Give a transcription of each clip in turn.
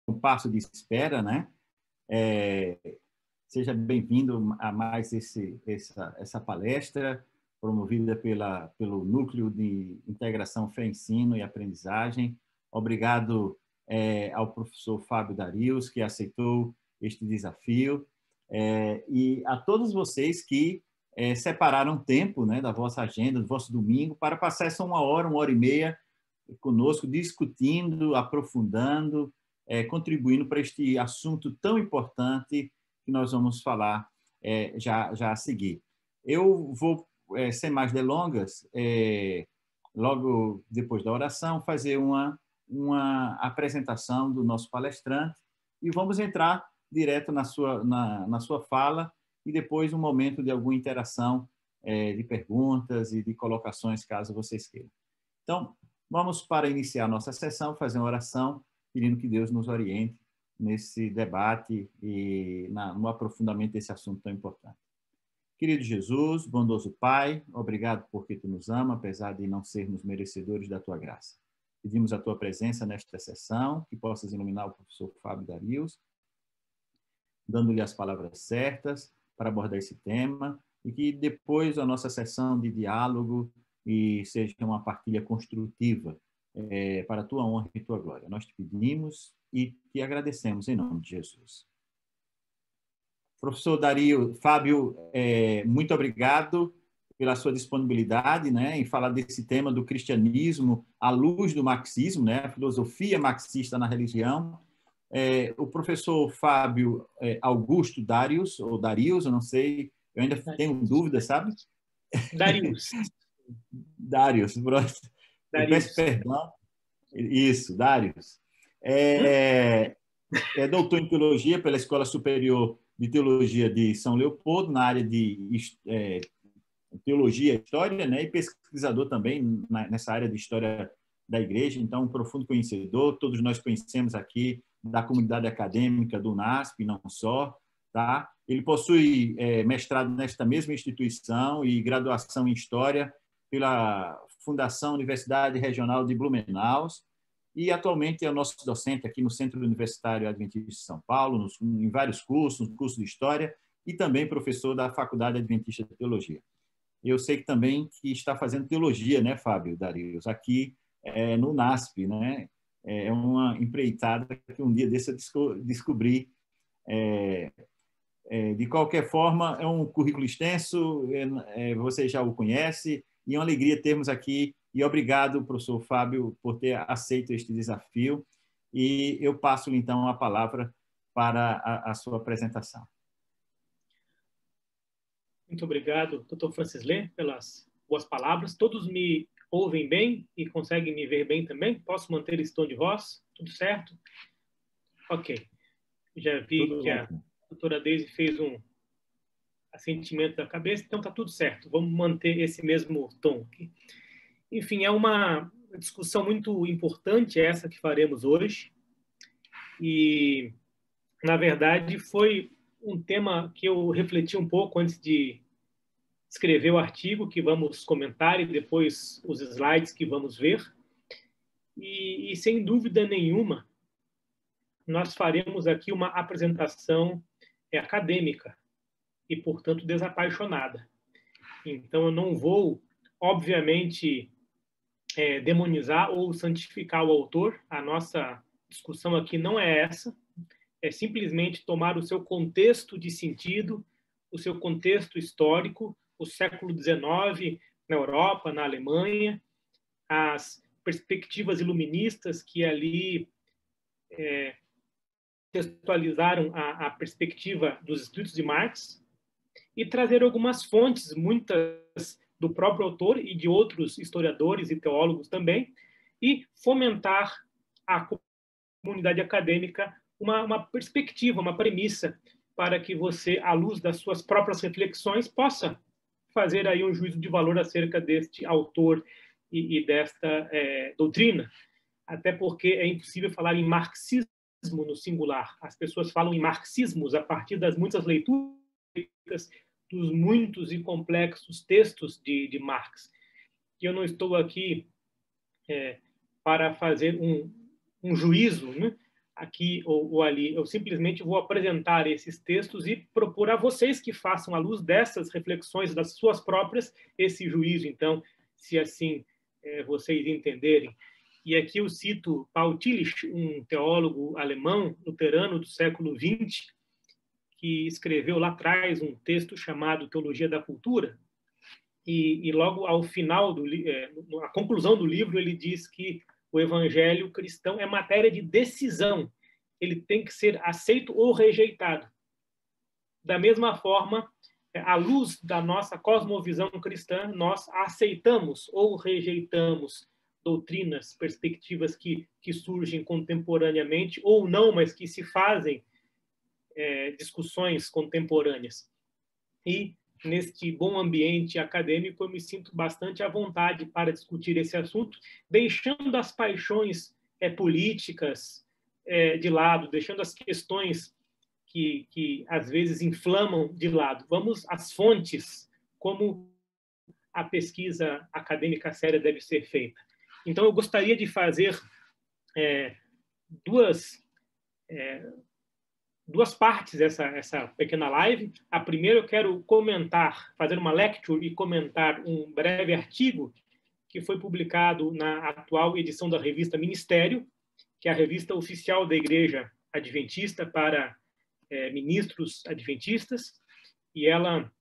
compasso de espera, né? Seja bem-vindo a mais essa palestra promovida pelo Núcleo de Integração Fé, Ensino e Aprendizagem. Obrigado ao professor Fábio Darius, que aceitou este desafio, e a todos vocês que separaram tempo, né, da vossa agenda, do vosso domingo, para passar essa uma hora e meia conosco, discutindo, aprofundando, contribuindo para este assunto tão importante que nós vamos falar já a seguir. Eu vou, sem mais delongas, logo depois da oração, fazer uma apresentação do nosso palestrante e vamos entrar direto na sua fala e depois um momento de alguma interação, de perguntas e de colocações, caso vocês queiram. Então, vamos, para iniciar nossa sessão, fazer uma oração, pedindo que Deus nos oriente nesse debate e no aprofundamento desse assunto tão importante. Querido Jesus, bondoso Pai, obrigado porque Tu nos ama, apesar de não sermos merecedores da Tua graça. Pedimos a Tua presença nesta sessão, que possas iluminar o professor Fábio Darius, dando-lhe as palavras certas para abordar esse tema, e que depois a nossa sessão de diálogo e seja uma partilha construtiva para a Tua honra e Tua glória. Nós te pedimos e te agradecemos em nome de Jesus. Professor Fábio, muito obrigado pela sua disponibilidade, né, em falar desse tema do cristianismo à luz do marxismo, né, a filosofia marxista na religião. O professor Fábio Augusto Darius, ou Darius, eu não sei, eu ainda tenho dúvidas, sabe? Darius. Darius, pronto. Eu peço perdão. Isso, Darius. É doutor em teologia pela Escola Superior de Teologia de São Leopoldo, na área de teologia e história, né? E pesquisador também nessa área de história da igreja, então um profundo conhecedor. Todos nós conhecemos aqui da comunidade acadêmica do UNASP, não só, tá? Ele possui mestrado nesta mesma instituição e graduação em História pela Fundação Universidade Regional de Blumenau, e atualmente é o nosso docente aqui no Centro Universitário Adventista de São Paulo, em vários cursos, no curso de História, e também professor da Faculdade Adventista de Teologia. Eu sei que também está fazendo teologia, né, Fábio Darius, aqui no UNASP, né? É uma empreitada que um dia desse eu descobri. De qualquer forma, é um currículo extenso, você já o conhece, e é uma alegria termos aqui, e obrigado, professor Fábio, por ter aceito este desafio, e eu passo, então, a palavra para a sua apresentação. Muito obrigado, doutor Francisley, pelas boas palavras. Todos me ouvem bem e conseguem me ver bem também? Posso manter esse tom de voz? Tudo certo? Ok. Já vi tudo que ótimo. A doutora Deise fez um assentimento da cabeça, então está tudo certo. Vamos manter esse mesmo tom aqui. Enfim, é uma discussão muito importante essa que faremos hoje. E, na verdade, foi um tema que eu refleti um pouco antes de escrever o artigo que vamos comentar e depois os slides que vamos ver. E sem dúvida nenhuma, nós faremos aqui uma apresentação acadêmica e, portanto, desapaixonada. Então, eu não vou, obviamente, demonizar ou santificar o autor. A nossa discussão aqui não é essa. É simplesmente tomar o seu contexto de sentido, o seu contexto histórico, o século XIX na Europa, na Alemanha, as perspectivas iluministas que ali contextualizaram a perspectiva dos escritos de Marx, e trazer algumas fontes, muitas do próprio autor e de outros historiadores e teólogos também, e fomentar a comunidade acadêmica uma perspectiva, uma premissa, para que você, à luz das suas próprias reflexões, possa fazer aí um juízo de valor acerca deste autor e desta doutrina. Até porque é impossível falar em marxismo no singular. As pessoas falam em marxismos a partir das muitas leituras, dos muitos e complexos textos de Marx. E eu não estou aqui para fazer um juízo, né, aqui ou ali. Eu simplesmente vou apresentar esses textos e propor a vocês que façam, à luz dessas reflexões, das suas próprias, esse juízo. Então, se assim vocês entenderem. E aqui eu cito Paul Tillich, um teólogo alemão, luterano do século XX, que escreveu lá atrás um texto chamado Teologia da Cultura, e logo ao final, a conclusão do livro, ele diz que o evangelho cristão é matéria de decisão. Ele tem que ser aceito ou rejeitado. Da mesma forma, à luz da nossa cosmovisão cristã, nós aceitamos ou rejeitamos doutrinas, perspectivas que surgem contemporaneamente, ou não, mas que se fazem discussões contemporâneas. E, neste bom ambiente acadêmico, eu me sinto bastante à vontade para discutir esse assunto, deixando as paixões políticas de lado, deixando as questões que às vezes inflamam de lado. Vamos às fontes, como a pesquisa acadêmica séria deve ser feita. Então, eu gostaria de fazer duas partes essa pequena live. A primeira, eu quero fazer uma lecture e comentar um breve artigo que foi publicado na atual edição da revista Ministério, que é a revista oficial da Igreja Adventista para ministros adventistas, e ela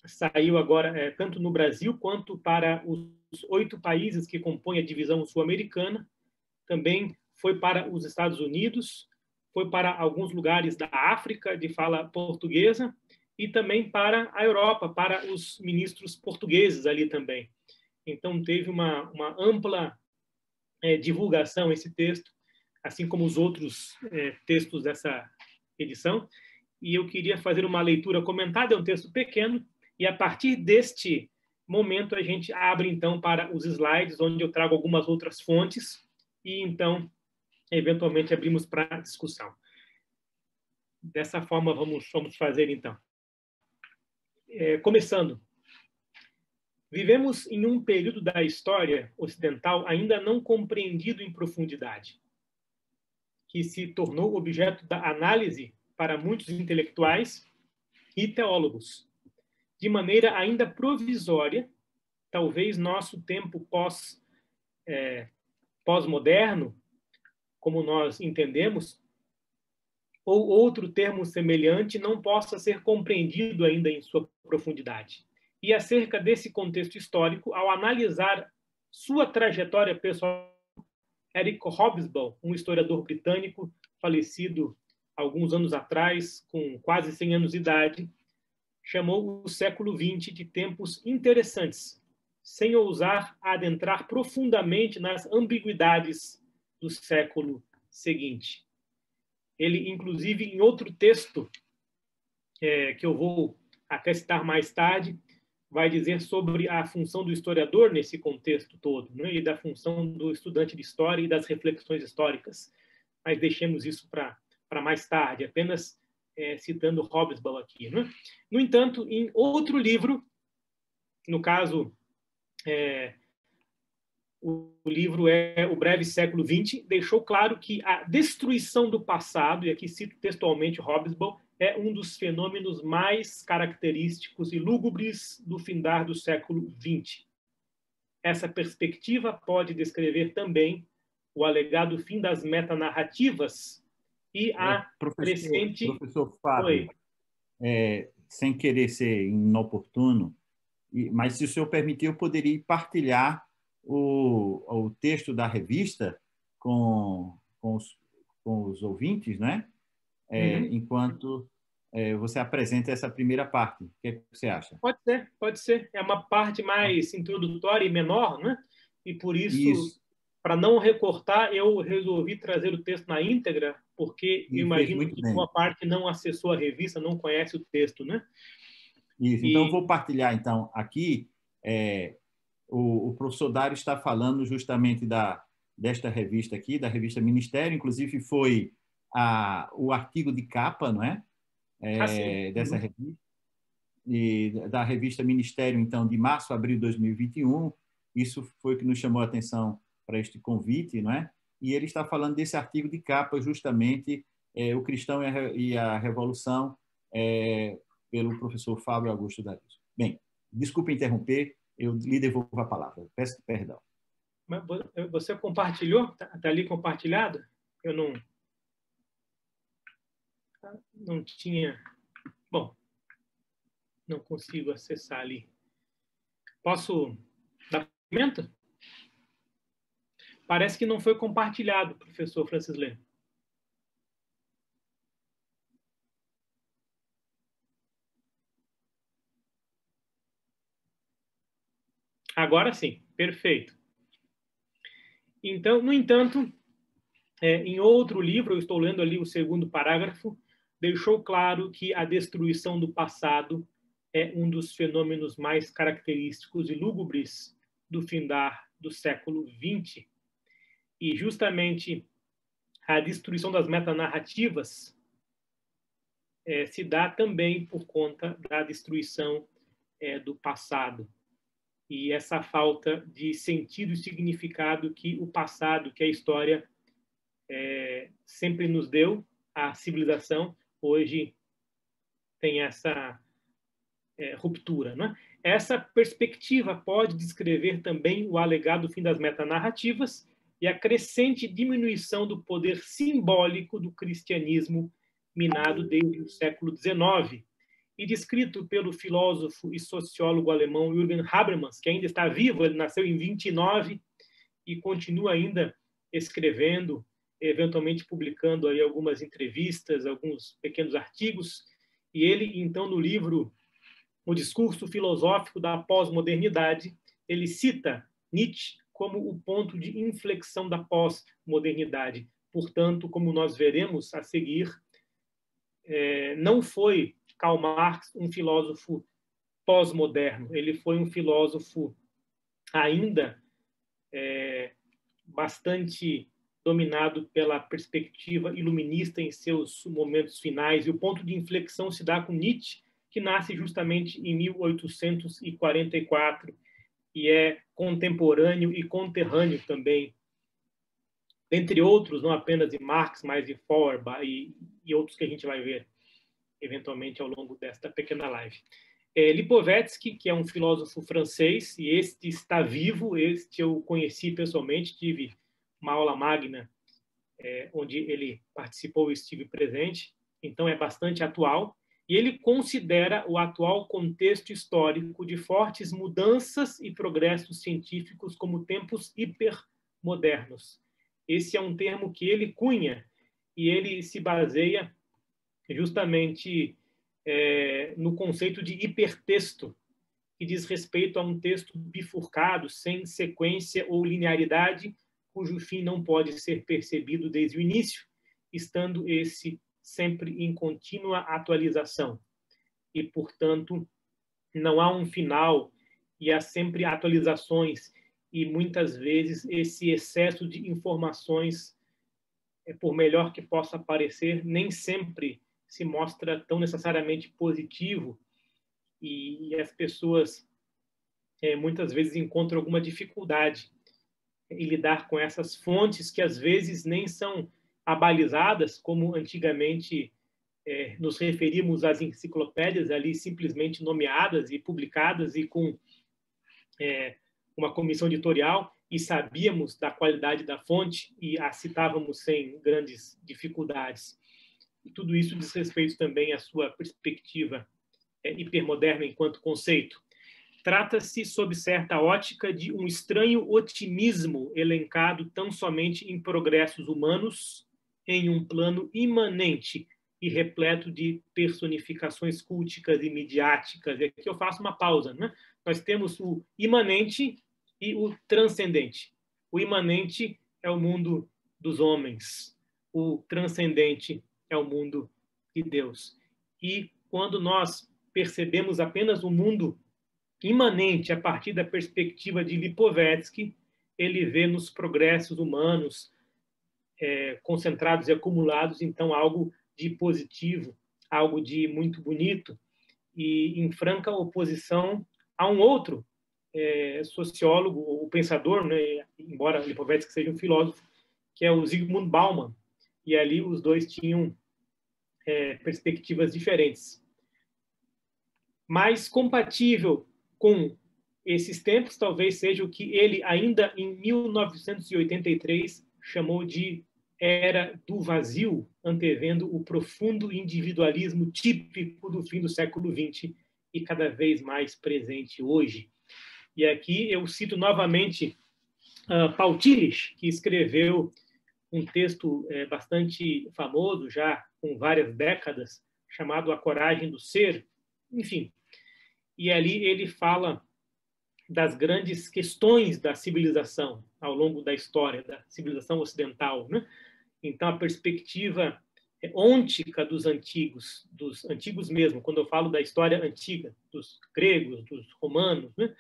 saiu agora tanto no Brasil quanto para os 8 países que compõem a divisão sul-americana, também foi para os Estados Unidos, foi para alguns lugares da África de fala portuguesa e também para a Europa, para os ministros portugueses ali também. Então, teve uma ampla divulgação esse texto, assim como os outros textos dessa edição. E eu queria fazer uma leitura comentada, é um texto pequeno, e a partir deste momento a gente abre, então, para os slides, onde eu trago algumas outras fontes, e então, eventualmente, abrimos para discussão. Dessa forma, vamos fazer, então. Começando. Vivemos em um período da história ocidental ainda não compreendido em profundidade, que se tornou objeto da análise para muitos intelectuais e teólogos. De maneira ainda provisória, talvez nosso tempo pós-moderno, como nós entendemos, ou outro termo semelhante, não possa ser compreendido ainda em sua profundidade. E acerca desse contexto histórico, ao analisar sua trajetória pessoal, Eric Hobsbawm, um historiador britânico falecido alguns anos atrás, com quase 100 anos de idade, chamou o século XX de tempos interessantes, sem ousar adentrar profundamente nas ambiguidades do século seguinte. Ele, inclusive, em outro texto, que eu vou até citar mais tarde, vai dizer sobre a função do historiador nesse contexto todo, né? E da função do estudante de história e das reflexões históricas. Mas deixemos isso para mais tarde, apenas citando Hobsbawm aqui, né? No entanto, em outro livro, no caso, o livro é O Breve Século XX, deixou claro que a destruição do passado, e aqui cito textualmente Hobsbawm, é um dos fenômenos mais característicos e lúgubres do findar do século XX. Essa perspectiva pode descrever também o alegado fim das metanarrativas e a crescente... Professor Fábio, sem querer ser inoportuno, mas se o senhor permitir, eu poderia partilhar o texto da revista com os ouvintes, né? Enquanto você apresenta essa primeira parte. O que é que você acha? Pode ser. É uma parte mais introdutória e menor, né? E por isso, para não recortar, eu resolvi trazer o texto na íntegra, porque eu imagino que boa parte não acessou a revista, não conhece o texto, né? Isso. Então, eu vou partilhar, então, aqui. O professor Dário está falando justamente desta revista aqui, da revista Ministério, inclusive foi o artigo de capa, não é? Dessa revista, e da revista Ministério, então, de março a abril de 2021. Isso foi o que nos chamou a atenção para este convite, não é? e ele está falando desse artigo de capa, justamente, O Cristão e a Revolução, pelo professor Fábio Augusto Darius. Bem, desculpe interromper, eu lhe devolvo a palavra, peço perdão. Mas você compartilhou? Está ali compartilhado? Eu não tinha... Bom, não consigo acessar ali. Posso dar comento? Parece que não foi compartilhado, professor Francis Lê. Agora sim, perfeito. Então, no entanto, em outro livro, eu estou lendo ali o segundo parágrafo, deixou claro que a destruição do passado é um dos fenômenos mais característicos e lúgubres do findar do século XX. E justamente a destruição das metanarrativas se dá também por conta da destruição do passado. E essa falta de sentido e significado que o passado, que a história sempre nos deu, a civilização, hoje tem essa ruptura. Né? Essa perspectiva pode descrever também o alegado fim das metanarrativas e a crescente diminuição do poder simbólico do cristianismo minado desde o século XIX, e descrito pelo filósofo e sociólogo alemão Jürgen Habermas, que ainda está vivo, ele nasceu em 29 e continua ainda escrevendo, eventualmente publicando aí algumas entrevistas, alguns pequenos artigos, e ele, então, no livro O Discurso Filosófico da Pós-Modernidade, ele cita Nietzsche como o ponto de inflexão da pós-modernidade. Portanto, como nós veremos a seguir, não foi Karl Marx um filósofo pós-moderno, ele foi um filósofo ainda bastante dominado pela perspectiva iluminista em seus momentos finais, e o ponto de inflexão se dá com Nietzsche, que nasce justamente em 1844 e é contemporâneo e conterrâneo também, entre outros, não apenas de Marx, mas de Feuerbach e outros que a gente vai ver eventualmente ao longo desta pequena live. Lipovetsky, que é um filósofo francês, e este está vivo, este eu conheci pessoalmente, tive uma aula magna onde ele participou e estive presente, então é bastante atual, e ele considera o atual contexto histórico de fortes mudanças e progressos científicos como tempos hipermodernos. Esse é um termo que ele cunha, e ele se baseia justamente no conceito de hipertexto, que diz respeito a um texto bifurcado, sem sequência ou linearidade, cujo fim não pode ser percebido desde o início, estando esse sempre em contínua atualização. E, portanto, não há um final e há sempre atualizações, e muitas vezes esse excesso de informações, por melhor que possa parecer, nem sempre se mostra tão necessariamente positivo, e as pessoas muitas vezes encontram alguma dificuldade em lidar com essas fontes que às vezes nem são abalizadas, como antigamente nos referimos às enciclopédias ali simplesmente nomeadas e publicadas e com uma comissão editorial, e sabíamos da qualidade da fonte e a citávamos sem grandes dificuldades. E tudo isso diz respeito também à sua perspectiva hipermoderna enquanto conceito. Trata-se, sob certa ótica, de um estranho otimismo elencado tão somente em progressos humanos, em um plano imanente e repleto de personificações culticas e midiáticas. E aqui eu faço uma pausa, né? Nós temos o imanente e o transcendente. O imanente é o mundo dos homens. O transcendente é o mundo de Deus. E quando nós percebemos apenas o mundo imanente a partir da perspectiva de Lipovetsky, ele vê nos progressos humanos concentrados e acumulados, então, algo de positivo, algo de muito bonito, e em franca oposição a um outro sociólogo ou pensador, né, embora Lipovetsky seja um filósofo, que é o Zygmunt Bauman, e ali os dois tinham perspectivas diferentes. Mais compatível com esses tempos talvez seja o que ele, ainda em 1983, chamou de Era do Vazio, antevendo o profundo individualismo típico do fim do século XX e cada vez mais presente hoje. E aqui eu cito novamente Paul Tillich, que escreveu um texto bastante famoso, já com várias décadas, chamado A Coragem do Ser, enfim. E ali ele fala das grandes questões da civilização ao longo da história, da civilização ocidental, né? Então, a perspectiva ôntica dos antigos mesmo, quando eu falo da história antiga, dos gregos, dos romanos, né?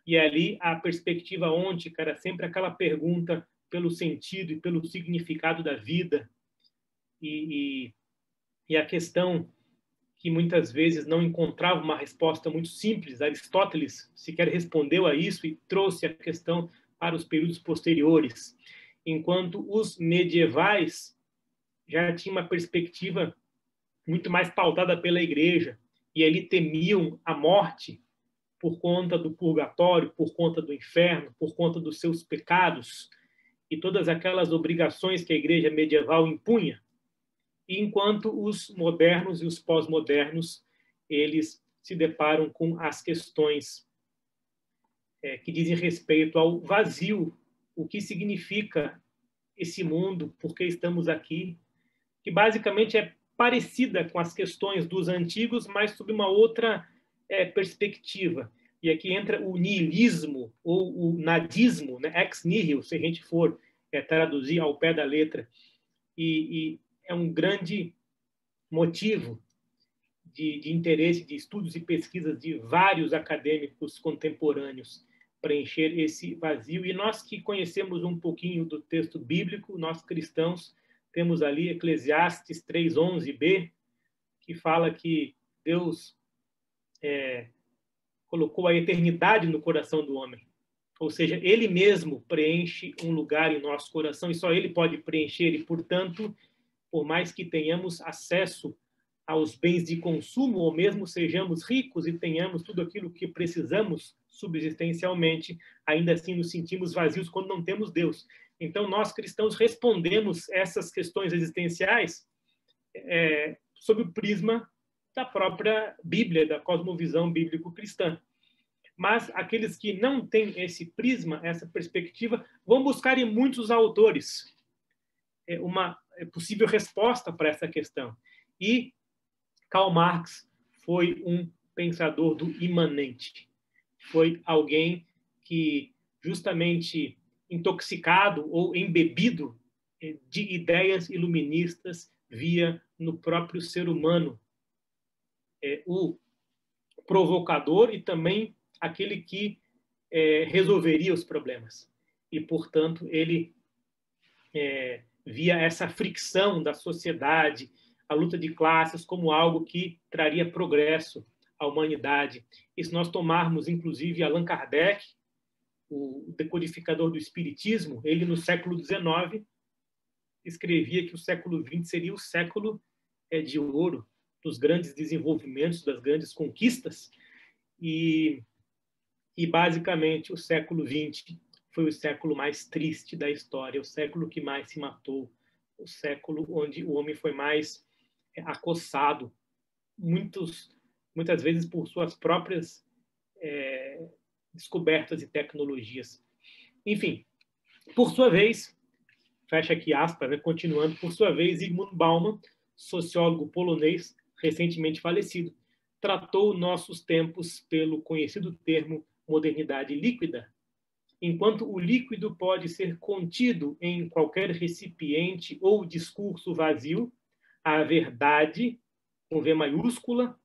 E ali a perspectiva ôntica era sempre aquela pergunta pelo sentido e pelo significado da vida, e a questão que muitas vezes não encontrava uma resposta muito simples. Aristóteles sequer respondeu a isso e trouxe a questão para os períodos posteriores, enquanto os medievais já tinham uma perspectiva muito mais pautada pela igreja, e ali temiam a morte por conta do purgatório, por conta do inferno, por conta dos seus pecados e todas aquelas obrigações que a igreja medieval impunha. E enquanto os modernos e os pós-modernos, eles se deparam com as questões que dizem respeito ao vazio, o que significa esse mundo, por que estamos aqui, que basicamente é parecida com as questões dos antigos, mas sob uma outra perspectiva. E aqui entra o niilismo, ou o nadismo, né? Ex nihil, se a gente for traduzir ao pé da letra. E é um grande motivo de interesse, de estudos e pesquisas de vários acadêmicos contemporâneos, preencher esse vazio. E nós que conhecemos um pouquinho do texto bíblico, nós cristãos, temos ali Eclesiastes 3:11b, que fala que Deus colocou a eternidade no coração do homem. Ou seja, ele mesmo preenche um lugar em nosso coração e só ele pode preencher. E, portanto, por mais que tenhamos acesso aos bens de consumo, ou mesmo sejamos ricos e tenhamos tudo aquilo que precisamos subsistencialmente, ainda assim nos sentimos vazios quando não temos Deus. Então, nós cristãos respondemos essas questões existenciais sob o prisma da própria Bíblia, da cosmovisão bíblico-cristã. Mas aqueles que não têm esse prisma, essa perspectiva, vão buscar em muitos autores uma possível resposta para essa questão. E Karl Marx foi um pensador do imanente. Foi alguém que, justamente intoxicado ou embebido de ideias iluministas, via no próprio ser humano o provocador e também aquele que resolveria os problemas. E, portanto, ele via essa fricção da sociedade, a luta de classes, como algo que traria progresso à humanidade. E se nós tomarmos, inclusive, Allan Kardec, o decodificador do Espiritismo, ele, no século XIX, escrevia que o século XX seria o século de ouro, dos grandes desenvolvimentos, das grandes conquistas, e basicamente, o século XX foi o século mais triste da história, o século que mais se matou, o século onde o homem foi mais acossado, muitas vezes por suas próprias descobertas e tecnologias. Enfim, por sua vez, fecha aqui aspas, né, continuando, por sua vez, Zygmunt Bauman, sociólogo polonês, recentemente falecido, tratou nossos tempos pelo conhecido termo modernidade líquida. Enquanto o líquido pode ser contido em qualquer recipiente ou discurso vazio, a verdade, com V maiúscula,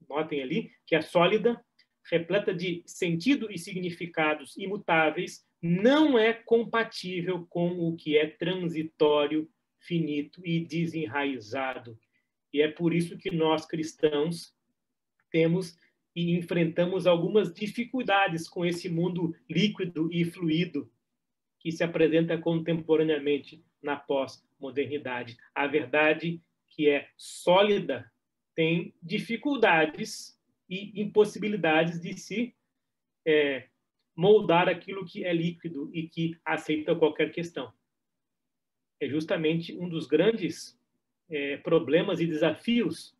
notem ali, que é sólida, repleta de sentido e significados imutáveis, não é compatível com o que é transitório, finito e desenraizado. E é por isso que nós, cristãos, temos e enfrentamos algumas dificuldades com esse mundo líquido e fluido, que se apresenta contemporaneamente na pós-modernidade. A verdade que é sólida tem dificuldades e impossibilidades de se moldar aquilo que é líquido e que aceita qualquer questão. É justamente um dos grandes problemas e desafios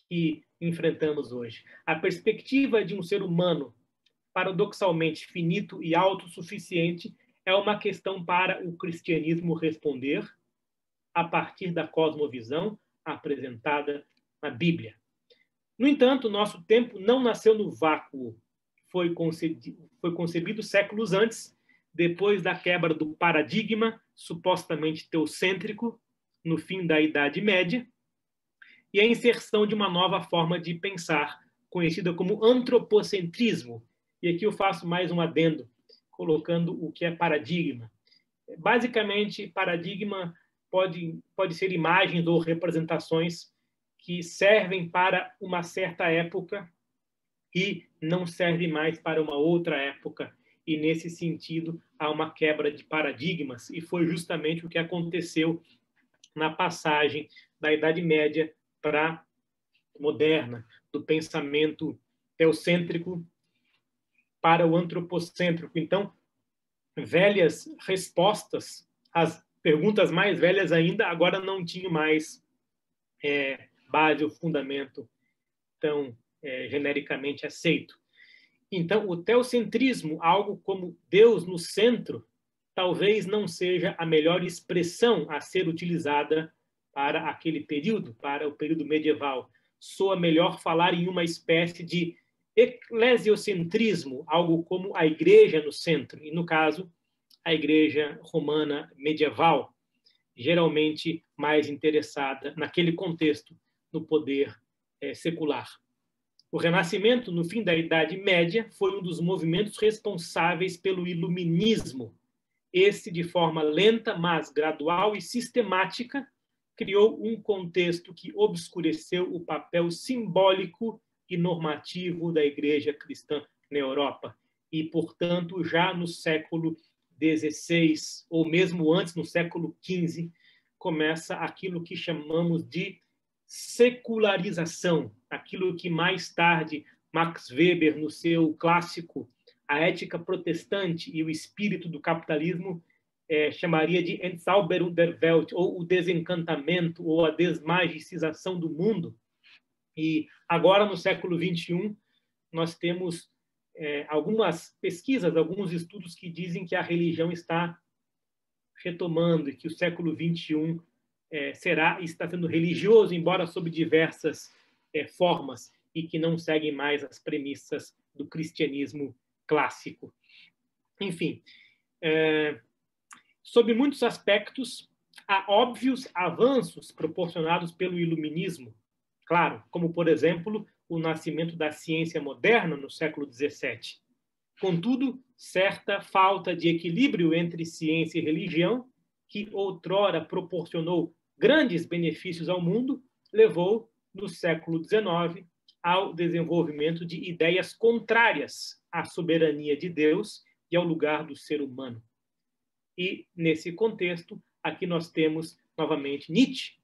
que enfrentamos hoje. A perspectiva de um ser humano paradoxalmente finito e autossuficiente é uma questão para o cristianismo responder a partir da cosmovisão apresentada na Bíblia. No entanto, nosso tempo não nasceu no vácuo. Foi concebido séculos antes, depois da quebra do paradigma supostamente teocêntrico no fim da Idade Média e a inserção de uma nova forma de pensar, conhecida como antropocentrismo. E aqui eu faço mais um adendo, colocando o que é paradigma. Basicamente, paradigma pode ser imagens ou representações que servem para uma certa época e não servem mais para uma outra época. E, nesse sentido, há uma quebra de paradigmas. E foi justamente o que aconteceu na passagem da Idade Média para a moderna, do pensamento teocêntrico para o antropocêntrico. Então, velhas respostas, as perguntas mais velhas ainda, agora não tinham mais base ou fundamento tão genericamente aceito. Então, o teocentrismo, algo como Deus no centro, talvez não seja a melhor expressão a ser utilizada para aquele período, para o período medieval. Soa melhor falar em uma espécie de eclesiocentrismo, algo como a igreja no centro, e no caso, a igreja romana medieval, geralmente mais interessada, naquele contexto, no poder secular. O Renascimento, no fim da Idade Média, foi um dos movimentos responsáveis pelo iluminismo. Esse, de forma lenta, mas gradual e sistemática, criou um contexto que obscureceu o papel simbólico e normativo da Igreja cristã na Europa. E, portanto, já no século XVI, ou mesmo antes, no século XV, começa aquilo que chamamos de secularização, aquilo que mais tarde Max Weber, no seu clássico A Ética Protestante e o Espírito do Capitalismo, chamaria de Entzauberung der Welt, ou o desencantamento, ou a desmagicização do mundo. E agora, no século XXI, nós temos algumas pesquisas, alguns estudos que dizem que a religião está retomando e que o século XXI está sendo religioso, embora sob diversas formas, e que não seguem mais as premissas do cristianismo clássico. Enfim, sob muitos aspectos, há óbvios avanços proporcionados pelo iluminismo, claro, como, por exemplo, o nascimento da ciência moderna no século XVII. Contudo, certa falta de equilíbrio entre ciência e religião, que outrora proporcionou grandes benefícios ao mundo, levou, no século XIX, ao desenvolvimento de ideias contrárias à soberania de Deus e ao lugar do ser humano. E, nesse contexto, aqui nós temos, novamente, Nietzsche,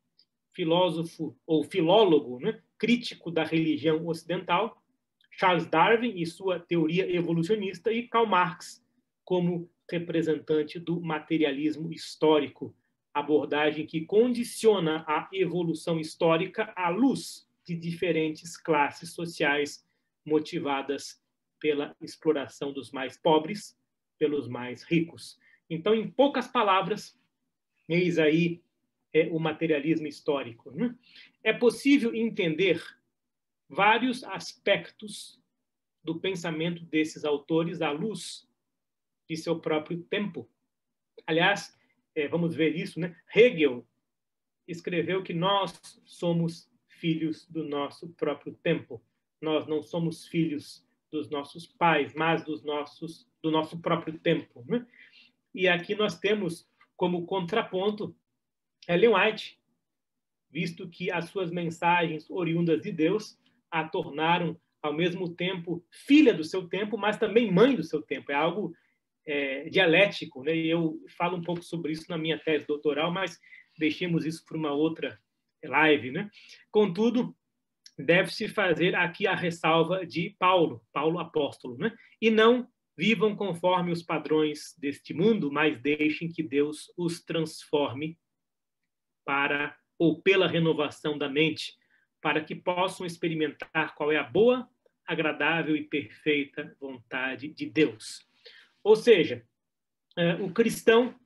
filósofo ou filólogo, né, crítico da religião ocidental, Charles Darwin e sua teoria evolucionista, e Karl Marx como representante do materialismo histórico, abordagem que condiciona a evolução histórica à luz de diferentes classes sociais motivadas pela exploração dos mais pobres pelos mais ricos. Então, em poucas palavras, eis aí o materialismo histórico. Né? É possível entender vários aspectos do pensamento desses autores à luz de seu próprio tempo. Aliás, vamos ver isso, né? Hegel escreveu que nós somos filhos do nosso próprio tempo. Nós não somos filhos dos nossos pais, mas do nosso próprio tempo. Né? E aqui nós temos como contraponto Ellen White, visto que as suas mensagens oriundas de Deus a tornaram, ao mesmo tempo, filha do seu tempo, mas também mãe do seu tempo. É algo dialético, né? E eu falo um pouco sobre isso na minha tese doutoral, mas deixemos isso para uma outra live, né? Contudo, deve-se fazer aqui a ressalva de Paulo apóstolo, né? E não vivam conforme os padrões deste mundo, mas deixem que Deus os transforme para ou pela renovação da mente, para que possam experimentar qual é a boa, agradável e perfeita vontade de Deus. Ou seja, o cristão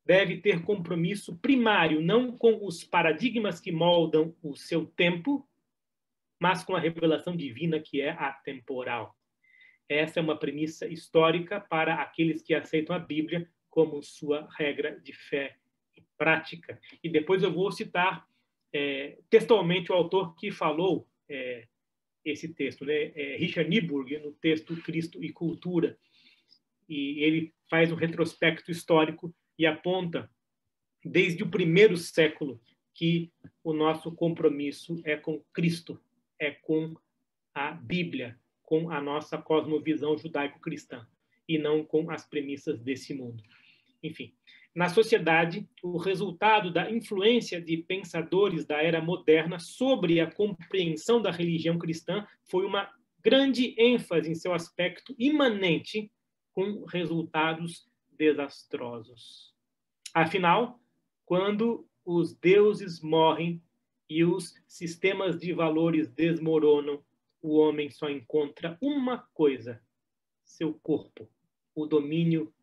deve ter compromisso primário, não com os paradigmas que moldam o seu tempo, mas com a revelação divina que é atemporal. Essa é uma premissa histórica para aqueles que aceitam a Bíblia como sua regra de fé e prática. E depois eu vou citar textualmente o autor que falou esse texto, né? Richard Niebuhr, no texto Cristo e Cultura. E ele faz um retrospecto histórico e aponta, desde o primeiro século, que o nosso compromisso é com Cristo, é com a Bíblia, com a nossa cosmovisão judaico-cristã, e não com as premissas desse mundo. Enfim, na sociedade, o resultado da influência de pensadores da era moderna sobre a compreensão da religião cristã foi uma grande ênfase em seu aspecto imanente, com resultados desastrosos. Afinal, quando os deuses morrem e os sistemas de valores desmoronam, o homem só encontra uma coisa: seu corpo, o domínio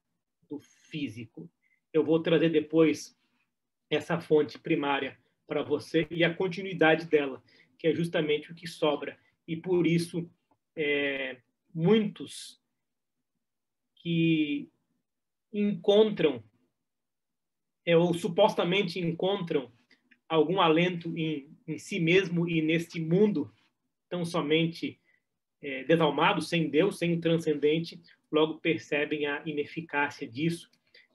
do físico. Eu vou trazer depois essa fonte primária para você e a continuidade dela, que é justamente o que sobra. E por isso, muitos que encontram, ou supostamente encontram, algum alento em si mesmo e neste mundo tão somente desalmado, sem Deus, sem o transcendente, logo percebem a ineficácia disso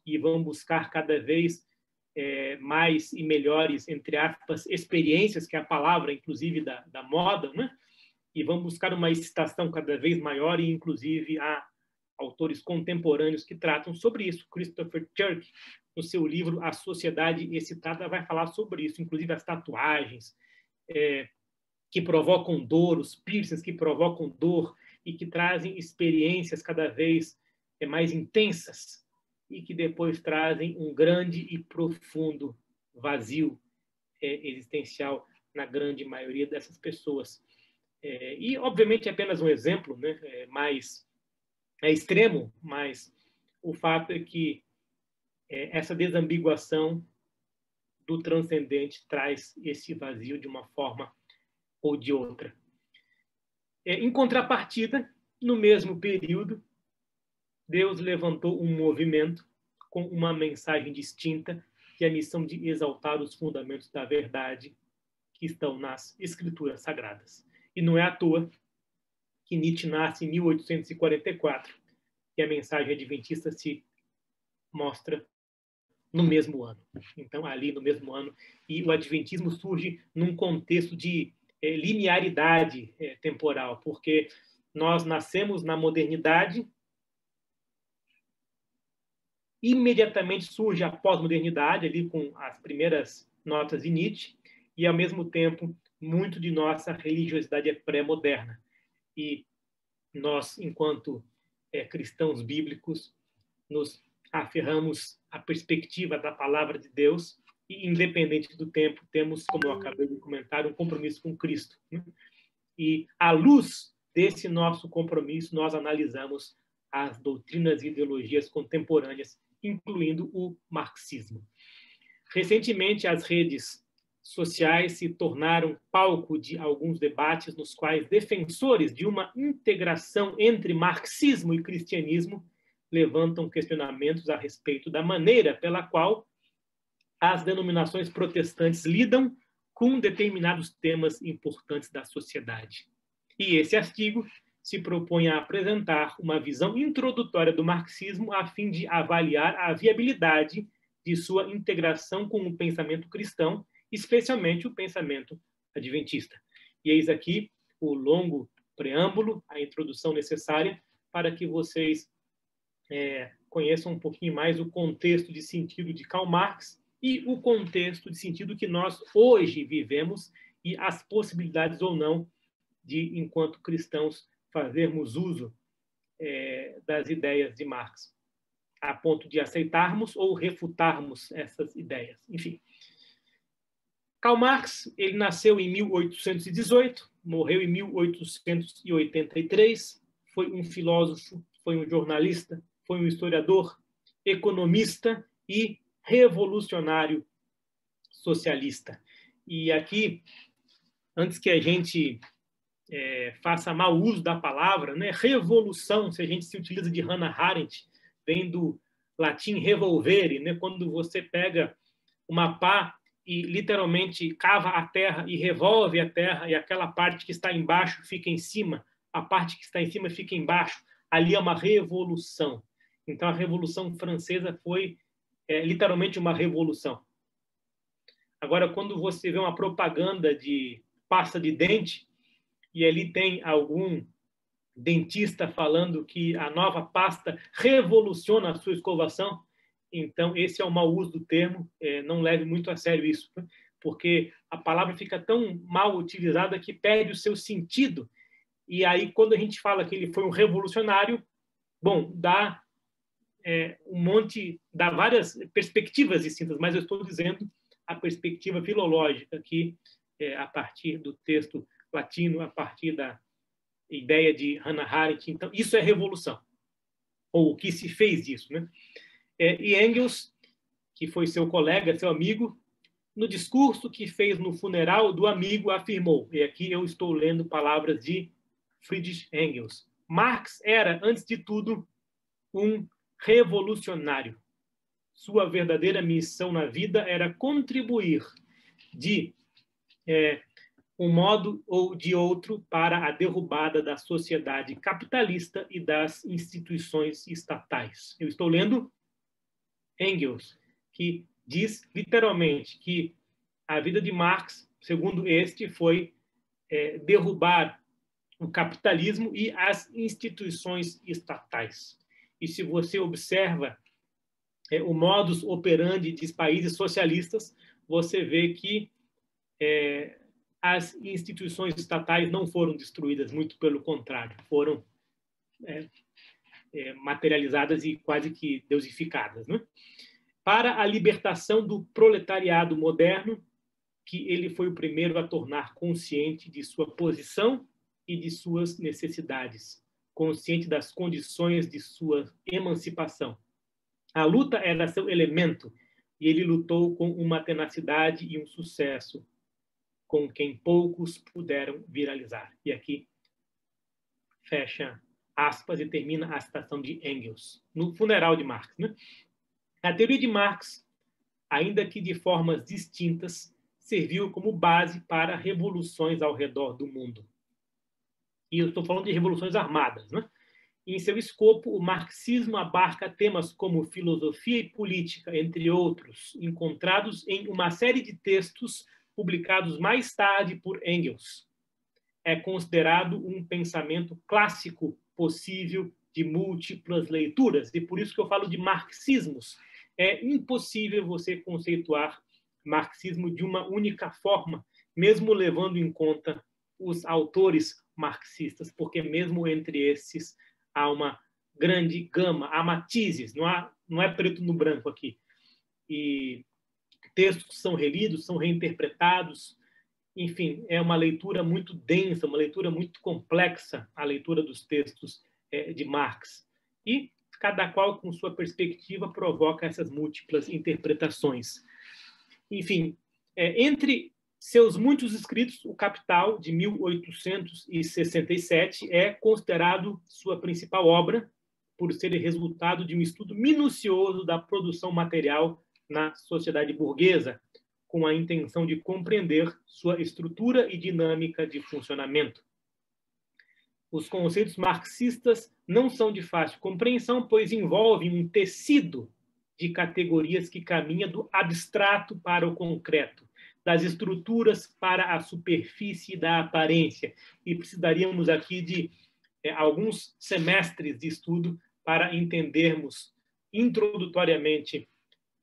e vão buscar cada vez mais e melhores, entre aspas, experiências, que é a palavra, inclusive, da moda, né? E vão buscar uma excitação cada vez maior e, inclusive, há autores contemporâneos que tratam sobre isso. Christopher Church, no seu livro A Sociedade Excitada, vai falar sobre isso, inclusive as tatuagens que provocam dor, os piercings que provocam dor e que trazem experiências cada vez mais intensas e que depois trazem um grande e profundo vazio existencial na grande maioria dessas pessoas. E, obviamente, é apenas um exemplo, né? Mais extremo, mas o fato é que essa desambiguação do transcendente traz esse vazio de uma forma ou de outra. Em contrapartida, no mesmo período, Deus levantou um movimento com uma mensagem distinta, que é a missão de exaltar os fundamentos da verdade que estão nas Escrituras Sagradas. E não é à toa que Nietzsche nasce em 1844, e a mensagem adventista se mostra no mesmo ano. Então, ali no mesmo ano, e o adventismo surge num contexto de linearidade temporal, porque nós nascemos na modernidade, imediatamente surge a pós-modernidade, ali com as primeiras notas de Nietzsche, e, ao mesmo tempo, muito de nossa religiosidade é pré-moderna. E nós, enquanto cristãos bíblicos, nos aferramos à perspectiva da palavra de Deus e, independente do tempo, temos, como eu acabei de comentar, um compromisso com Cristo. Né? E, à luz desse nosso compromisso, nós analisamos as doutrinas e ideologias contemporâneas, incluindo o marxismo. Recentemente, as redes sociais se tornaram palco de alguns debates nos quais defensores de uma integração entre marxismo e cristianismo levantam questionamentos a respeito da maneira pela qual as denominações protestantes lidam com determinados temas importantes da sociedade. E esse artigo se propõe a apresentar uma visão introdutória do marxismo a fim de avaliar a viabilidade de sua integração com o pensamento cristão, especialmente o pensamento adventista. E eis aqui o longo preâmbulo, a introdução necessária para que vocês conheçam um pouquinho mais o contexto de sentido de Karl Marx e o contexto de sentido que nós hoje vivemos e as possibilidades ou não de, enquanto cristãos, fazermos uso das ideias de Marx, a ponto de aceitarmos ou refutarmos essas ideias. Enfim, Karl Marx, ele nasceu em 1818, morreu em 1883, foi um filósofo, foi um jornalista, foi um historiador, economista e revolucionário socialista. E aqui, antes que a gente faça mau uso da palavra, né, revolução, se a gente se utiliza de Hannah Arendt, vem do latim revolvere, né, quando você pega uma pá e literalmente cava a terra e revolve a terra, e aquela parte que está embaixo fica em cima, a parte que está em cima fica embaixo. Ali é uma revolução. Então, a Revolução Francesa foi literalmente uma revolução. Agora, quando você vê uma propaganda de pasta de dente, e ali tem algum dentista falando que a nova pasta revoluciona a sua escovação, então esse é o mau uso do termo, não leve muito a sério isso, porque a palavra fica tão mal utilizada que perde o seu sentido. E aí, quando a gente fala que ele foi um revolucionário, bom, dá dá várias perspectivas distintas, mas eu estou dizendo a perspectiva filológica, que a partir do texto latino, a partir da ideia de Hannah Arendt. Então, isso é revolução, ou o que se fez disso, né? E Engels, que foi seu colega, seu amigo, no discurso que fez no funeral do amigo, afirmou, e aqui eu estou lendo palavras de Friedrich Engels: Marx era, antes de tudo, um revolucionário. Sua verdadeira missão na vida era contribuir de um modo ou de outro para a derrubada da sociedade capitalista e das instituições estatais. Eu estou lendo Engels, que diz literalmente que a vida de Marx, segundo este, foi derrubar o capitalismo e as instituições estatais. E se você observa o modus operandi dos países socialistas, você vê que as instituições estatais não foram destruídas, muito pelo contrário, foram materializadas e quase que deusificadas, né? Para a libertação do proletariado moderno, que ele foi o primeiro a tornar consciente de sua posição e de suas necessidades, consciente das condições de sua emancipação. A luta era seu elemento, e ele lutou com uma tenacidade e um sucesso com quem poucos puderam viralizar. E aqui fecha aspas e termina a citação de Engels, no funeral de Marx, né? A teoria de Marx, ainda que de formas distintas, serviu como base para revoluções ao redor do mundo. E eu estou falando de revoluções armadas, né? Em seu escopo, o marxismo abarca temas como filosofia e política, entre outros, encontrados em uma série de textos publicados mais tarde por Engels. É considerado um pensamento clássico possível de múltiplas leituras, e por isso que eu falo de marxismos. É impossível você conceituar marxismo de uma única forma, mesmo levando em conta os autores marxistas, porque mesmo entre esses há uma grande gama, há matizes, não é preto no branco aqui. E textos são relidos, são reinterpretados, enfim, é uma leitura muito densa, uma leitura muito complexa, a leitura dos textos de Marx. E cada qual, com sua perspectiva, provoca essas múltiplas interpretações. Enfim, entre seus muitos escritos, o Capital, de 1867, é considerado sua principal obra, por ser resultado de um estudo minucioso da produção material na sociedade burguesa, com a intenção de compreender sua estrutura e dinâmica de funcionamento. Os conceitos marxistas não são de fácil compreensão, pois envolvem um tecido de categorias que caminha do abstrato para o concreto, das estruturas para a superfície da aparência. E precisaríamos aqui de alguns semestres de estudo para entendermos introdutoriamente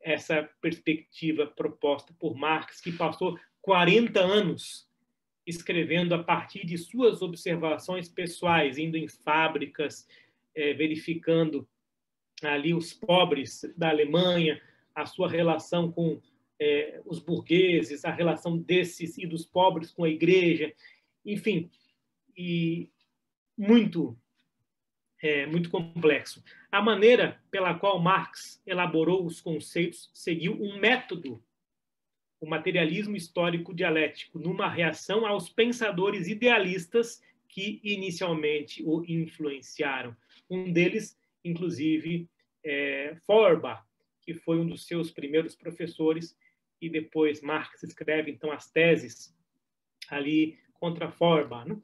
essa perspectiva proposta por Marx, que passou 40 anos escrevendo a partir de suas observações pessoais, indo em fábricas, verificando ali os pobres da Alemanha, a sua relação com os burgueses, a relação desses e dos pobres com a igreja, enfim, e muito complexo. A maneira pela qual Marx elaborou os conceitos seguiu um método, o materialismo histórico dialético, numa reação aos pensadores idealistas que inicialmente o influenciaram. Um deles, inclusive, Feuerbach, que foi um dos seus primeiros professores, e depois Marx escreve, então, as teses ali contra Feuerbach, né?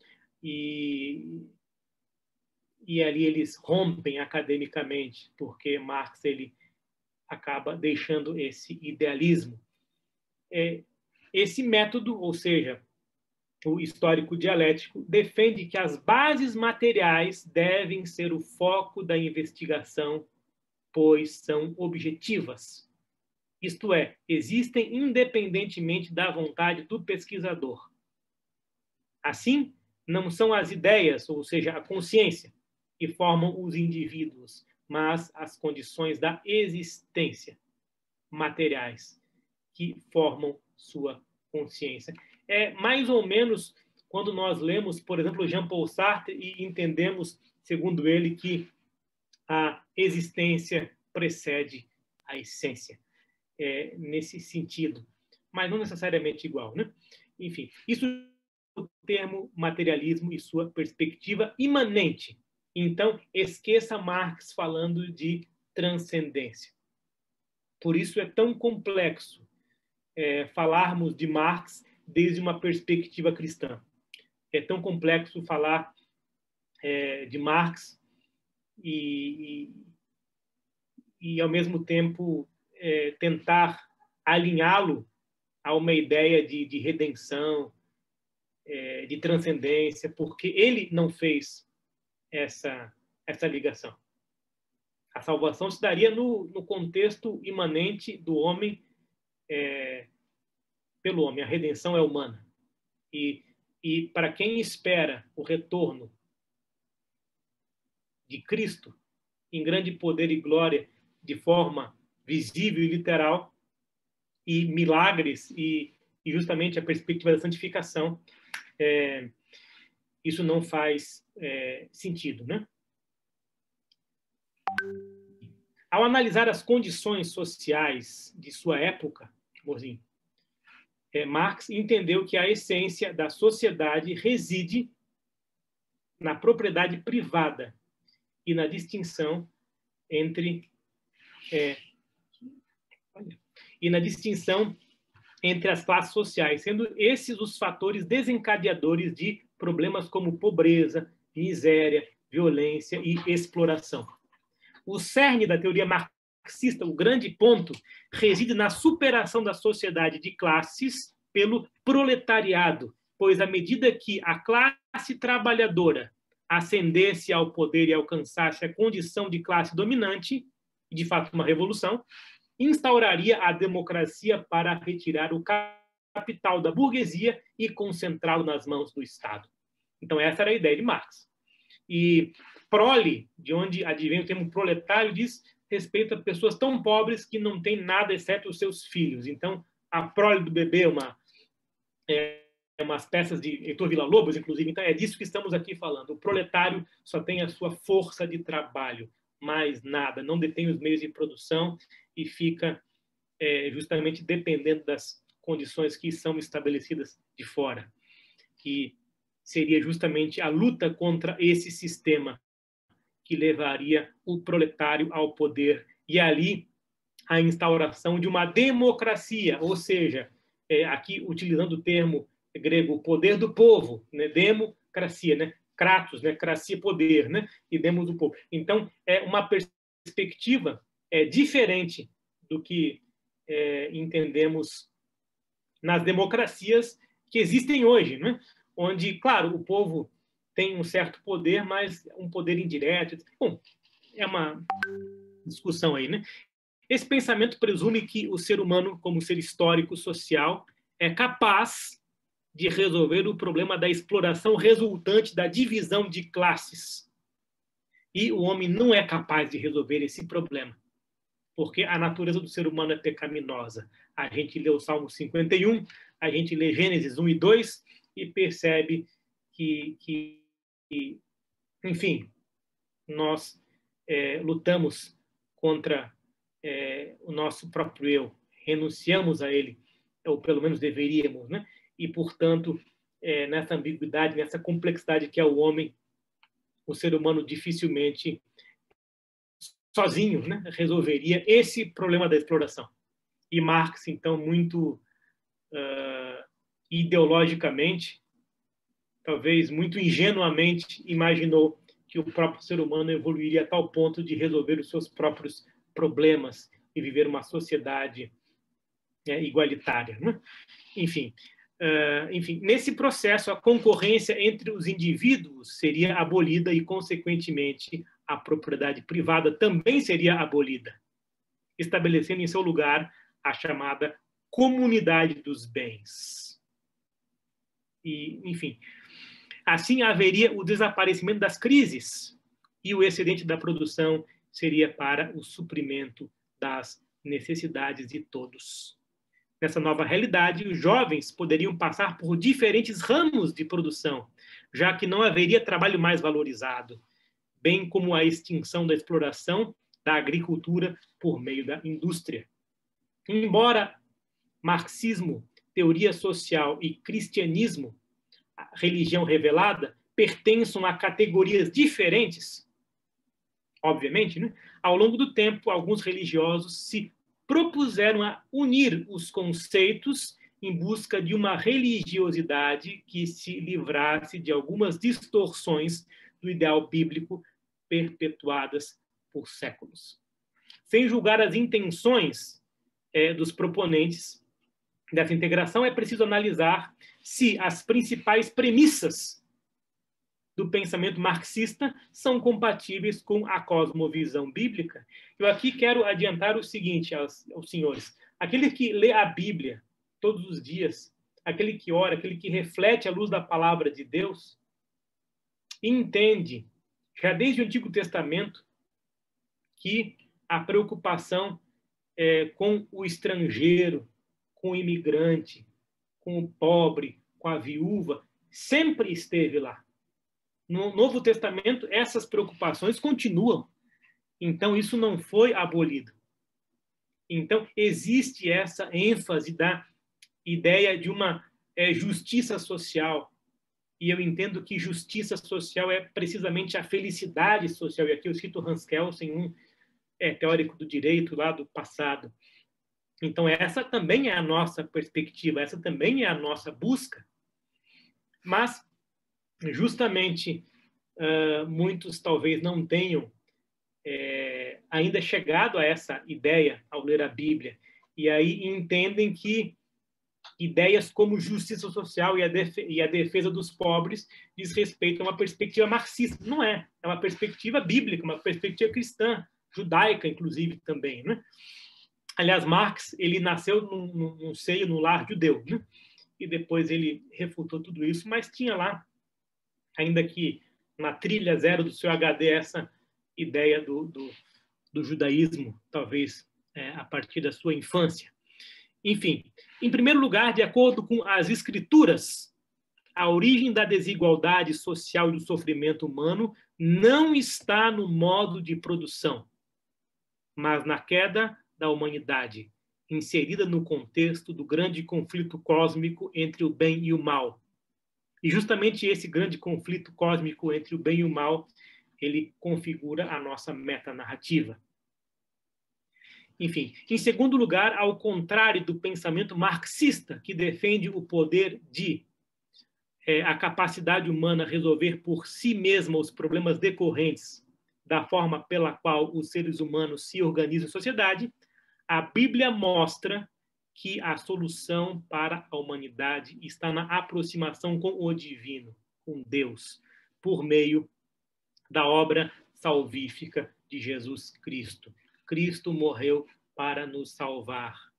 E ali eles rompem academicamente, porque Marx ele acaba deixando esse idealismo. Esse método, ou seja, o histórico dialético, defende que as bases materiais devem ser o foco da investigação, pois são objetivas. Isto é, existem independentemente da vontade do pesquisador. Assim, não são as ideias, ou seja, a consciência, que formam os indivíduos, mas as condições da existência materiais que formam sua consciência. É mais ou menos quando nós lemos, por exemplo, Jean-Paul Sartre e entendemos, segundo ele, que a existência precede a essência. Nesse sentido, mas não necessariamente igual, né? Enfim, isso é o termo materialismo e sua perspectiva imanente. Então, esqueça Marx falando de transcendência. Por isso é tão complexo falarmos de Marx desde uma perspectiva cristã. É tão complexo falar de Marx e ao mesmo tempo, tentar alinhá-lo a uma ideia de redenção, de transcendência, porque ele não fez essa ligação. A salvação se daria no contexto imanente do homem pelo homem. A redenção é humana. E para quem espera o retorno de Cristo em grande poder e glória, de forma visível e literal, e milagres, e justamente a perspectiva da santificação, isso não faz sentido, né? Ao analisar as condições sociais de sua época, amorzinho, Marx entendeu que a essência da sociedade reside na propriedade privada e na distinção entre as classes sociais, sendo esses os fatores desencadeadores de problemas como pobreza, miséria, violência e exploração. O cerne da teoria marxista, o grande ponto, reside na superação da sociedade de classes pelo proletariado, pois à medida que a classe trabalhadora ascendesse ao poder e alcançasse a condição de classe dominante, de fato uma revolução, instauraria a democracia para retirar o capital da burguesia e concentrá-lo nas mãos do Estado. Então, essa era a ideia de Marx. E prole, de onde advém o termo proletário, diz respeito a pessoas tão pobres que não têm nada exceto os seus filhos. Então, a prole do bebê umas peças de Heitor Villa-Lobos, inclusive. Então, é disso que estamos aqui falando. O proletário só tem a sua força de trabalho, mais nada, não detém os meios de produção e fica justamente dependendo das condições que são estabelecidas de fora. Que seria justamente a luta contra esse sistema que levaria o proletário ao poder e ali a instauração de uma democracia, ou seja, aqui utilizando o termo grego, poder do povo, né? Democracia, né? Kratos, né? Cracia, poder, né? E demos do povo. Então, é uma perspectiva diferente do que entendemos nas democracias que existem hoje, né? Onde, claro, o povo tem um certo poder, mas um poder indireto. Bom, é uma discussão aí, né? Esse pensamento presume que o ser humano, como ser histórico, social, é capaz de resolver o problema da exploração resultante da divisão de classes. E o homem não é capaz de resolver esse problema, porque a natureza do ser humano é pecaminosa. A gente lê o Salmo 51, a gente lê Gênesis 1 e 2 e percebe que enfim, nós lutamos contra o nosso próprio eu, renunciamos a ele, ou pelo menos deveríamos, né? E, portanto, nessa ambiguidade, nessa complexidade que é o homem, o ser humano dificilmente sozinho, né, resolveria esse problema da exploração. E Marx, então, muito ideologicamente, talvez muito ingenuamente, imaginou que o próprio ser humano evoluiria a tal ponto de resolver os seus próprios problemas e viver uma sociedade igualitária, né? Enfim, nesse processo, a concorrência entre os indivíduos seria abolida e, consequentemente, a propriedade privada também seria abolida, estabelecendo em seu lugar a chamada comunidade dos bens. E, enfim, assim haveria o desaparecimento das crises e o excedente da produção seria para o suprimento das necessidades de todos. Nessa nova realidade, os jovens poderiam passar por diferentes ramos de produção, já que não haveria trabalho mais valorizado, bem como a extinção da exploração da agricultura por meio da indústria. Embora marxismo, teoria social e cristianismo, a religião revelada, pertençam a categorias diferentes, obviamente, né? Ao longo do tempo, alguns religiosos se propuseram a unir os conceitos em busca de uma religiosidade que se livrasse de algumas distorções do ideal bíblico perpetuadas por séculos. Sem julgar as intenções dos proponentes dessa integração, é preciso analisar se as principais premissas do pensamento marxista são compatíveis com a cosmovisão bíblica. Eu aqui quero adiantar o seguinte aos senhores. Aquele que lê a Bíblia todos os dias, aquele que ora, aquele que reflete à luz da palavra de Deus, entende, já desde o Antigo Testamento, que a preocupação com o estrangeiro, com o imigrante, com o pobre, com a viúva, sempre esteve lá. No Novo Testamento, essas preocupações continuam. Então, isso não foi abolido. Então, existe essa ênfase da ideia de uma justiça social. E eu entendo que justiça social é precisamente a felicidade social. E aqui eu cito Hans Kelsen, um teórico do direito lá do passado. Então, essa também é a nossa perspectiva, essa também é a nossa busca. Mas, justamente, muitos talvez não tenham ainda chegado a essa ideia ao ler a Bíblia. E aí entendem que ideias como justiça social e a defesa dos pobres diz respeito a uma perspectiva marxista. Não é. É uma perspectiva bíblica, uma perspectiva cristã, judaica, inclusive, também, né? Aliás, Marx, ele nasceu no lar judeu, né? E depois ele refutou tudo isso, mas tinha lá, ainda que na trilha zero do seu HD, essa ideia do judaísmo, talvez a partir da sua infância. Enfim, em primeiro lugar, de acordo com as Escrituras, a origem da desigualdade social e do sofrimento humano não está no modo de produção, mas na queda da humanidade, inserida no contexto do grande conflito cósmico entre o bem e o mal. E justamente esse grande conflito cósmico entre o bem e o mal, ele configura a nossa metanarrativa. Enfim, em segundo lugar, ao contrário do pensamento marxista, que defende o poder de a capacidade humana resolver por si mesma os problemas decorrentes da forma pela qual os seres humanos se organizam em sociedade, a Bíblia mostra que a solução para a humanidade está na aproximação com o divino, com Deus, por meio da obra salvífica de Jesus Cristo. Cristo morreu para nos salvar,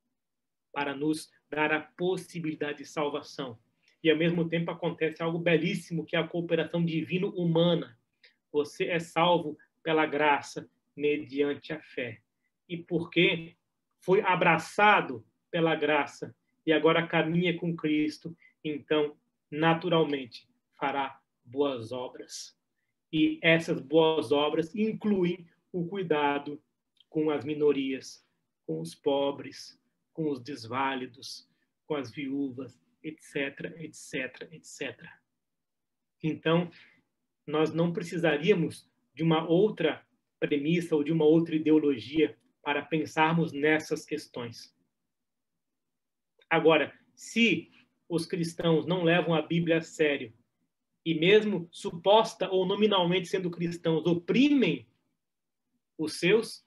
para nos dar a possibilidade de salvação. E, ao mesmo tempo, acontece algo belíssimo, que é a cooperação divino-humana. Você é salvo pela graça, mediante a fé. E porque foi abraçado pela graça e agora caminha com Cristo, então, naturalmente, fará boas obras. E essas boas obras incluem o cuidado com as minorias, com os pobres, com os desválidos, com as viúvas, etc, etc, etc. Então, nós não precisaríamos de uma outra premissa ou de uma outra ideologia para pensarmos nessas questões. Agora, se os cristãos não levam a Bíblia a sério e mesmo suposta ou nominalmente sendo cristãos oprimem os seus,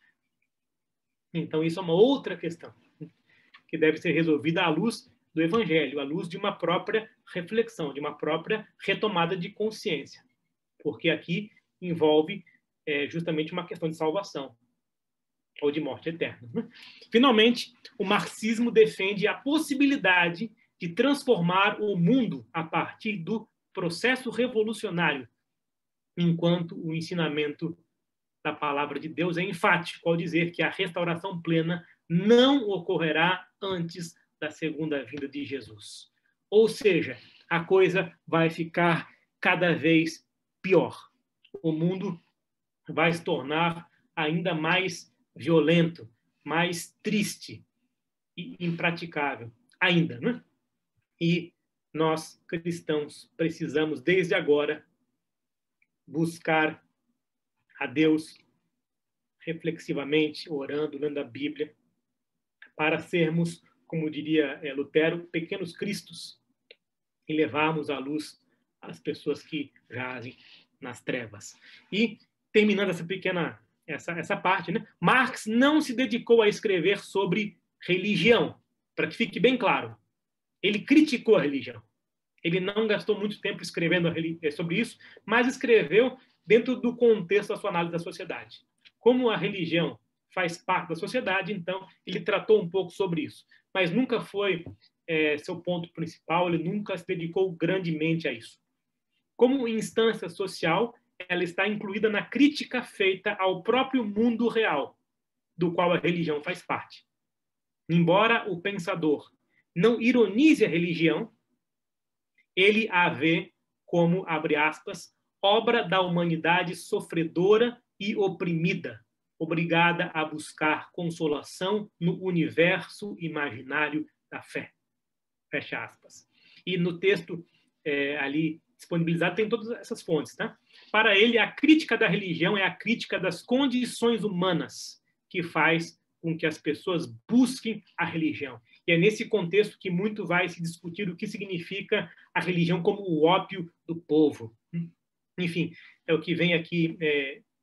então isso é uma outra questão que deve ser resolvida à luz do Evangelho, à luz de uma própria reflexão, de uma própria retomada de consciência, porque aqui envolve justamente uma questão de salvação ou de morte eterna. Finalmente, o marxismo defende a possibilidade de transformar o mundo a partir do processo revolucionário, enquanto o ensinamento da palavra de Deus é enfático ao dizer que a restauração plena não ocorrerá antes da segunda vinda de Jesus. Ou seja, a coisa vai ficar cada vez pior. O mundo vai se tornar ainda mais violento, mais triste e impraticável ainda, né? E nós, cristãos, precisamos, desde agora, buscar a Deus reflexivamente, orando, lendo a Bíblia, para sermos, como diria Lutero, pequenos cristos e levarmos à luz as pessoas que jazem nas trevas. E, terminando essa pequena essa parte, né? Marx não se dedicou a escrever sobre religião, para que fique bem claro. Ele criticou a religião. Ele não gastou muito tempo escrevendo sobre isso, mas escreveu dentro do contexto da sua análise da sociedade. Como a religião faz parte da sociedade, então ele tratou um pouco sobre isso. Mas nunca foi seu ponto principal, ele nunca se dedicou grandemente a isso. Como instância social, ela está incluída na crítica feita ao próprio mundo real, do qual a religião faz parte. Embora o pensador não ironize a religião, ele a vê como, abre aspas, obra da humanidade sofredora e oprimida, obrigada a buscar consolação no universo imaginário da fé. Fecha aspas. E no texto ali disponibilizado tem todas essas fontes, tá? Para ele, a crítica da religião é a crítica das condições humanas que faz com que as pessoas busquem a religião. E é nesse contexto que muito vai se discutir o que significa a religião como o ópio do povo. Enfim, é o que vem aqui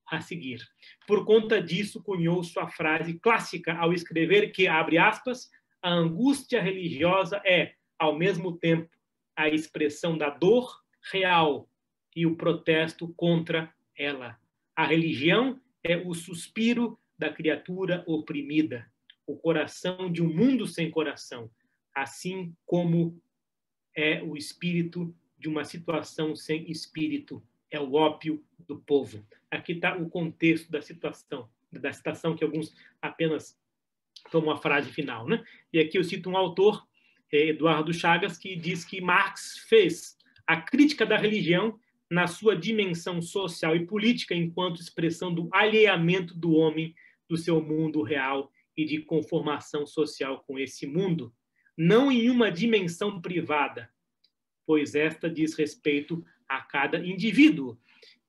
a seguir. Por conta disso, cunhou sua frase clássica ao escrever que, abre aspas, a angústia religiosa é, ao mesmo tempo, a expressão da dor real e o protesto contra ela. A religião é o suspiro da criatura oprimida, o coração de um mundo sem coração, assim como é o espírito de uma situação sem espírito, é o ópio do povo. Aqui está o contexto da citação que alguns apenas tomam a frase final, né? E aqui eu cito um autor, Eduardo Chagas, que diz que Marx fez a crítica da religião na sua dimensão social e política enquanto expressão do alheamento do homem do seu mundo real e de conformação social com esse mundo, não em uma dimensão privada, pois esta diz respeito a cada indivíduo.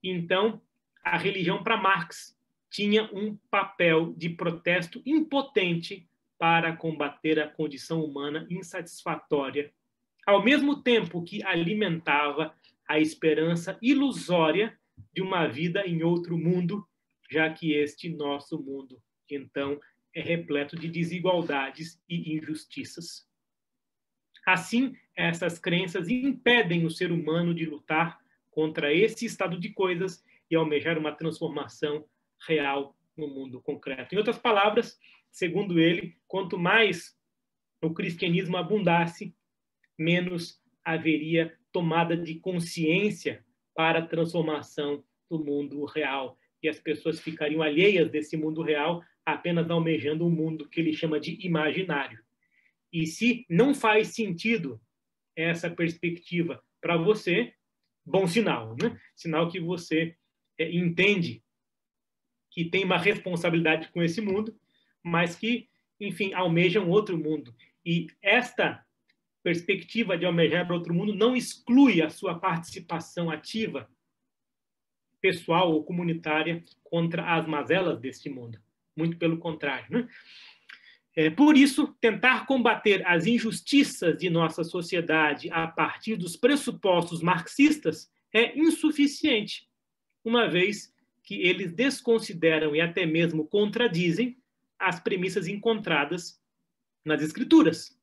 Então, a religião para Marx tinha um papel de protesto impotente para combater a condição humana insatisfatória, ao mesmo tempo que alimentava a esperança ilusória de uma vida em outro mundo, já que este nosso mundo, então, é repleto de desigualdades e injustiças. Assim, essas crenças impedem o ser humano de lutar contra esse estado de coisas e almejar uma transformação real no mundo concreto. Em outras palavras, segundo ele, quanto mais o cristianismo abundasse, menos haveria tomada de consciência para a transformação do mundo real. E as pessoas ficariam alheias desse mundo real, apenas almejando um mundo que ele chama de imaginário. E se não faz sentido essa perspectiva para você, bom sinal, né? Sinal que você entende que tem uma responsabilidade com esse mundo, mas que, enfim, almeja um outro mundo. E esta perspectiva de almejar outro mundo não exclui a sua participação ativa, pessoal ou comunitária, contra as mazelas deste mundo. Muito pelo contrário, né? Por isso, tentar combater as injustiças de nossa sociedade a partir dos pressupostos marxistas é insuficiente, uma vez que eles desconsideram e até mesmo contradizem as premissas encontradas nas Escrituras.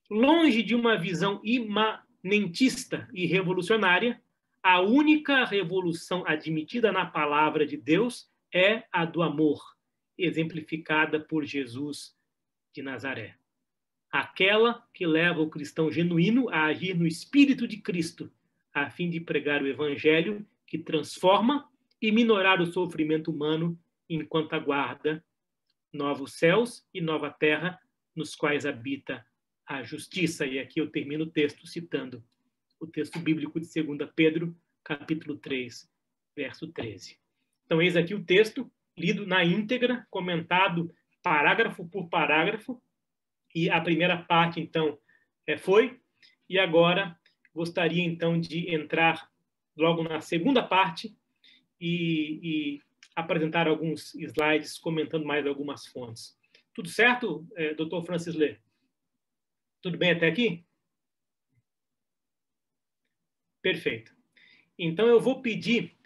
Longe de uma visão imanentista e revolucionária, a única revolução admitida na palavra de Deus é a do amor, exemplificada por Jesus de Nazaré. Aquela que leva o cristão genuíno a agir no Espírito de Cristo, a fim de pregar o Evangelho que transforma e minorar o sofrimento humano enquanto aguarda novos céus e nova terra nos quais habita a justiça. E aqui eu termino o texto citando o texto bíblico de 2 Pedro, capítulo 3, verso 13. Então, eis aqui o texto, lido na íntegra, comentado parágrafo por parágrafo, e a primeira parte, então, foi, e agora gostaria, então, de entrar logo na segunda parte e apresentar alguns slides comentando mais algumas fontes. Tudo certo, Dr. Francis Lê? Tudo bem até aqui? Perfeito. Então, eu vou pedir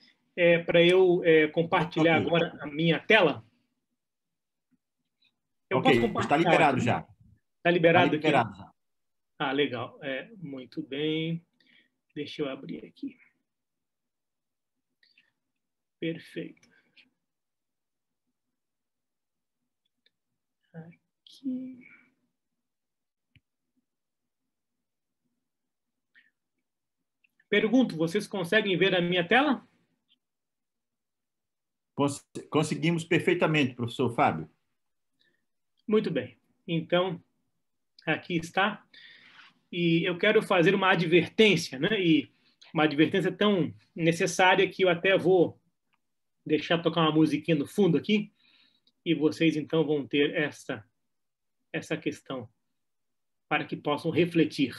para eu compartilhar agora a minha tela. Eu posso compartilhar? Está liberado aqui? Já. Está liberado, aqui? Já. Ah, legal. Muito bem. Deixa eu abrir aqui. Perfeito. Aqui. Pergunto, vocês conseguem ver a minha tela? Conseguimos perfeitamente, professor Fábio. Muito bem. Então, aqui está. E eu quero fazer uma advertência, né? E uma advertência tão necessária que eu até vou deixar tocar uma musiquinha no fundo aqui, e vocês, então, vão ter essa questão para que possam refletir.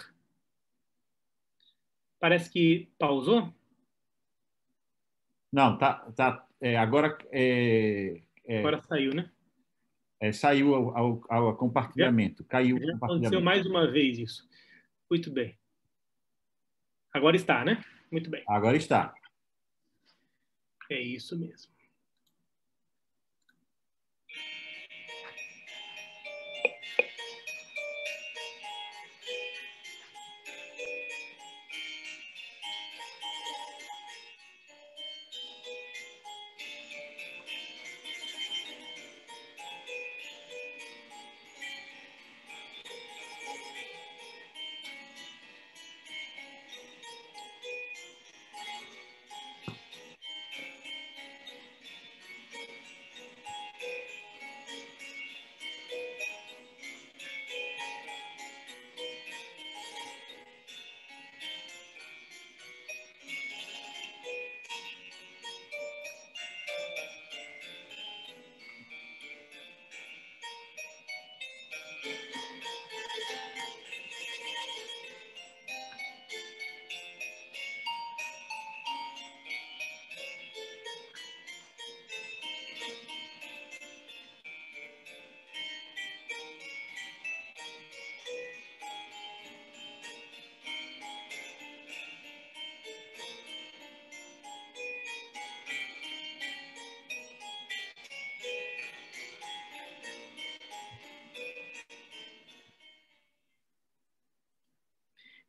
Parece que pausou? Não, tá agora... Agora saiu, né? Saiu ao compartilhamento. Caiu o compartilhamento. Aconteceu mais uma vez isso. Muito bem. Agora está, né? Muito bem. Agora está. É isso mesmo.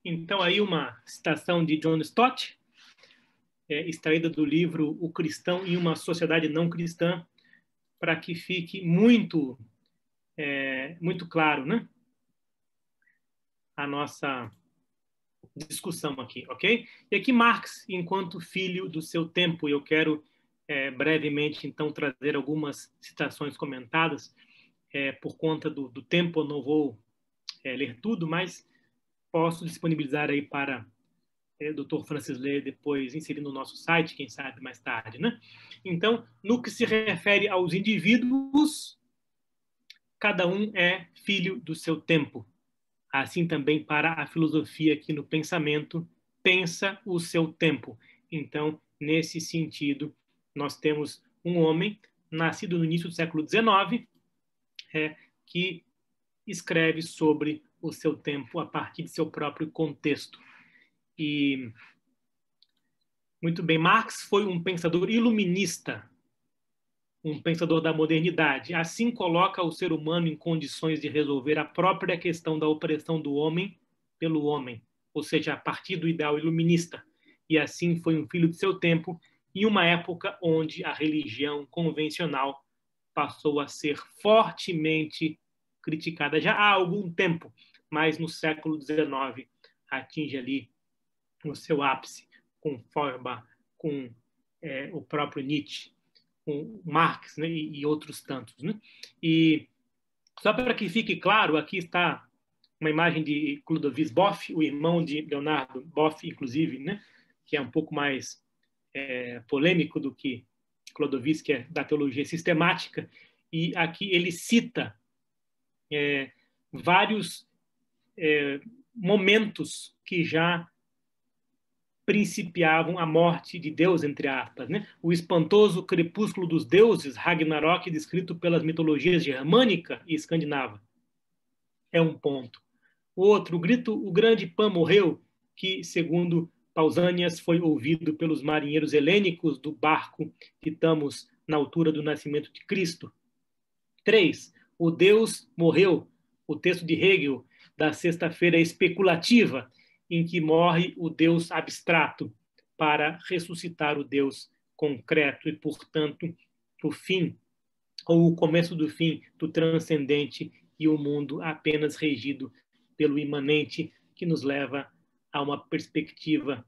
Então, aí uma citação de John Stott, extraída do livro O Cristão em uma Sociedade Não Cristã, para que fique muito, muito claro, né? A nossa discussão aqui, ok? E aqui Marx, enquanto filho do seu tempo, eu quero brevemente, então, trazer algumas citações comentadas. Por conta do tempo, eu não vou ler tudo, mas posso disponibilizar aí para o Dr. Francis ler depois, inserir no nosso site, quem sabe mais tarde, né? Então, no que se refere aos indivíduos, cada um é filho do seu tempo. Assim também para a filosofia aqui no pensamento, pensa o seu tempo. Então, nesse sentido, nós temos um homem nascido no início do século XIX, que escreve sobre o seu tempo a partir de seu próprio contexto. E, muito bem, Marx foi um pensador iluminista, um pensador da modernidade. Assim coloca o ser humano em condições de resolver a própria questão da opressão do homem pelo homem, ou seja, a partir do ideal iluminista. E assim foi um filho de seu tempo, em uma época onde a religião convencional passou a ser fortemente criticada já há algum tempo, mas no século XIX atinge ali o seu ápice, com Feuerbach, com o próprio Nietzsche, com Marx, né, e outros tantos. Né? E só para que fique claro, aqui está uma imagem de Clodovis Boff, o irmão de Leonardo Boff, inclusive, né, que é um pouco mais polêmico do que Clodovis, que é da teologia sistemática, e aqui ele cita vários momentos que já principiavam a morte de Deus, entre aspas. Né? O espantoso crepúsculo dos deuses, Ragnarok, descrito pelas mitologias germânica e escandinava. É um ponto. O outro, o grande Pan morreu, que, segundo Pausanias, foi ouvido pelos marinheiros helênicos do barco Titamos na altura do nascimento de Cristo. 3. O Deus morreu, o texto de Hegel, da sexta-feira especulativa, em que morre o Deus abstrato para ressuscitar o Deus concreto e, portanto, o fim, ou o começo do fim do transcendente e o mundo apenas regido pelo imanente, que nos leva a uma perspectiva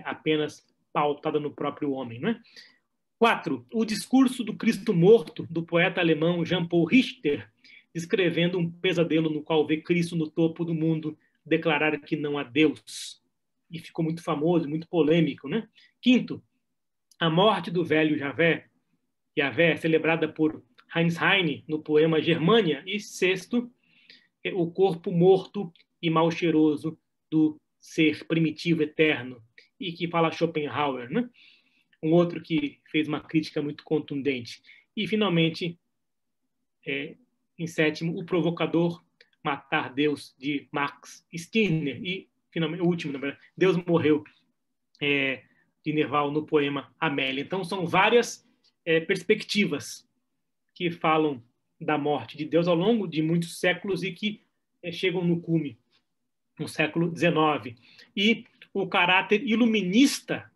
apenas pautada no próprio homem. Não é? 4. O discurso do Cristo morto, do poeta alemão Jean-Paul Richter, descrevendo um pesadelo no qual vê Cristo no topo do mundo declarar que não há Deus. E ficou muito famoso, muito polêmico. Né? 5. A morte do velho Yahvé, celebrada por Heinz Heine no poema Germânia. E 6. O corpo morto e mal cheiroso do ser primitivo eterno, e que fala Schopenhauer, né? Um outro que fez uma crítica muito contundente. E, finalmente, em 7, O Provocador, Matar Deus, de Max Stirner. E, finalmente, o último, na verdade, Deus Morreu, de Nerval, no poema Amélia. Então, são várias perspectivas que falam da morte de Deus ao longo de muitos séculos e que chegam no cume, no século XIX. E o caráter iluminista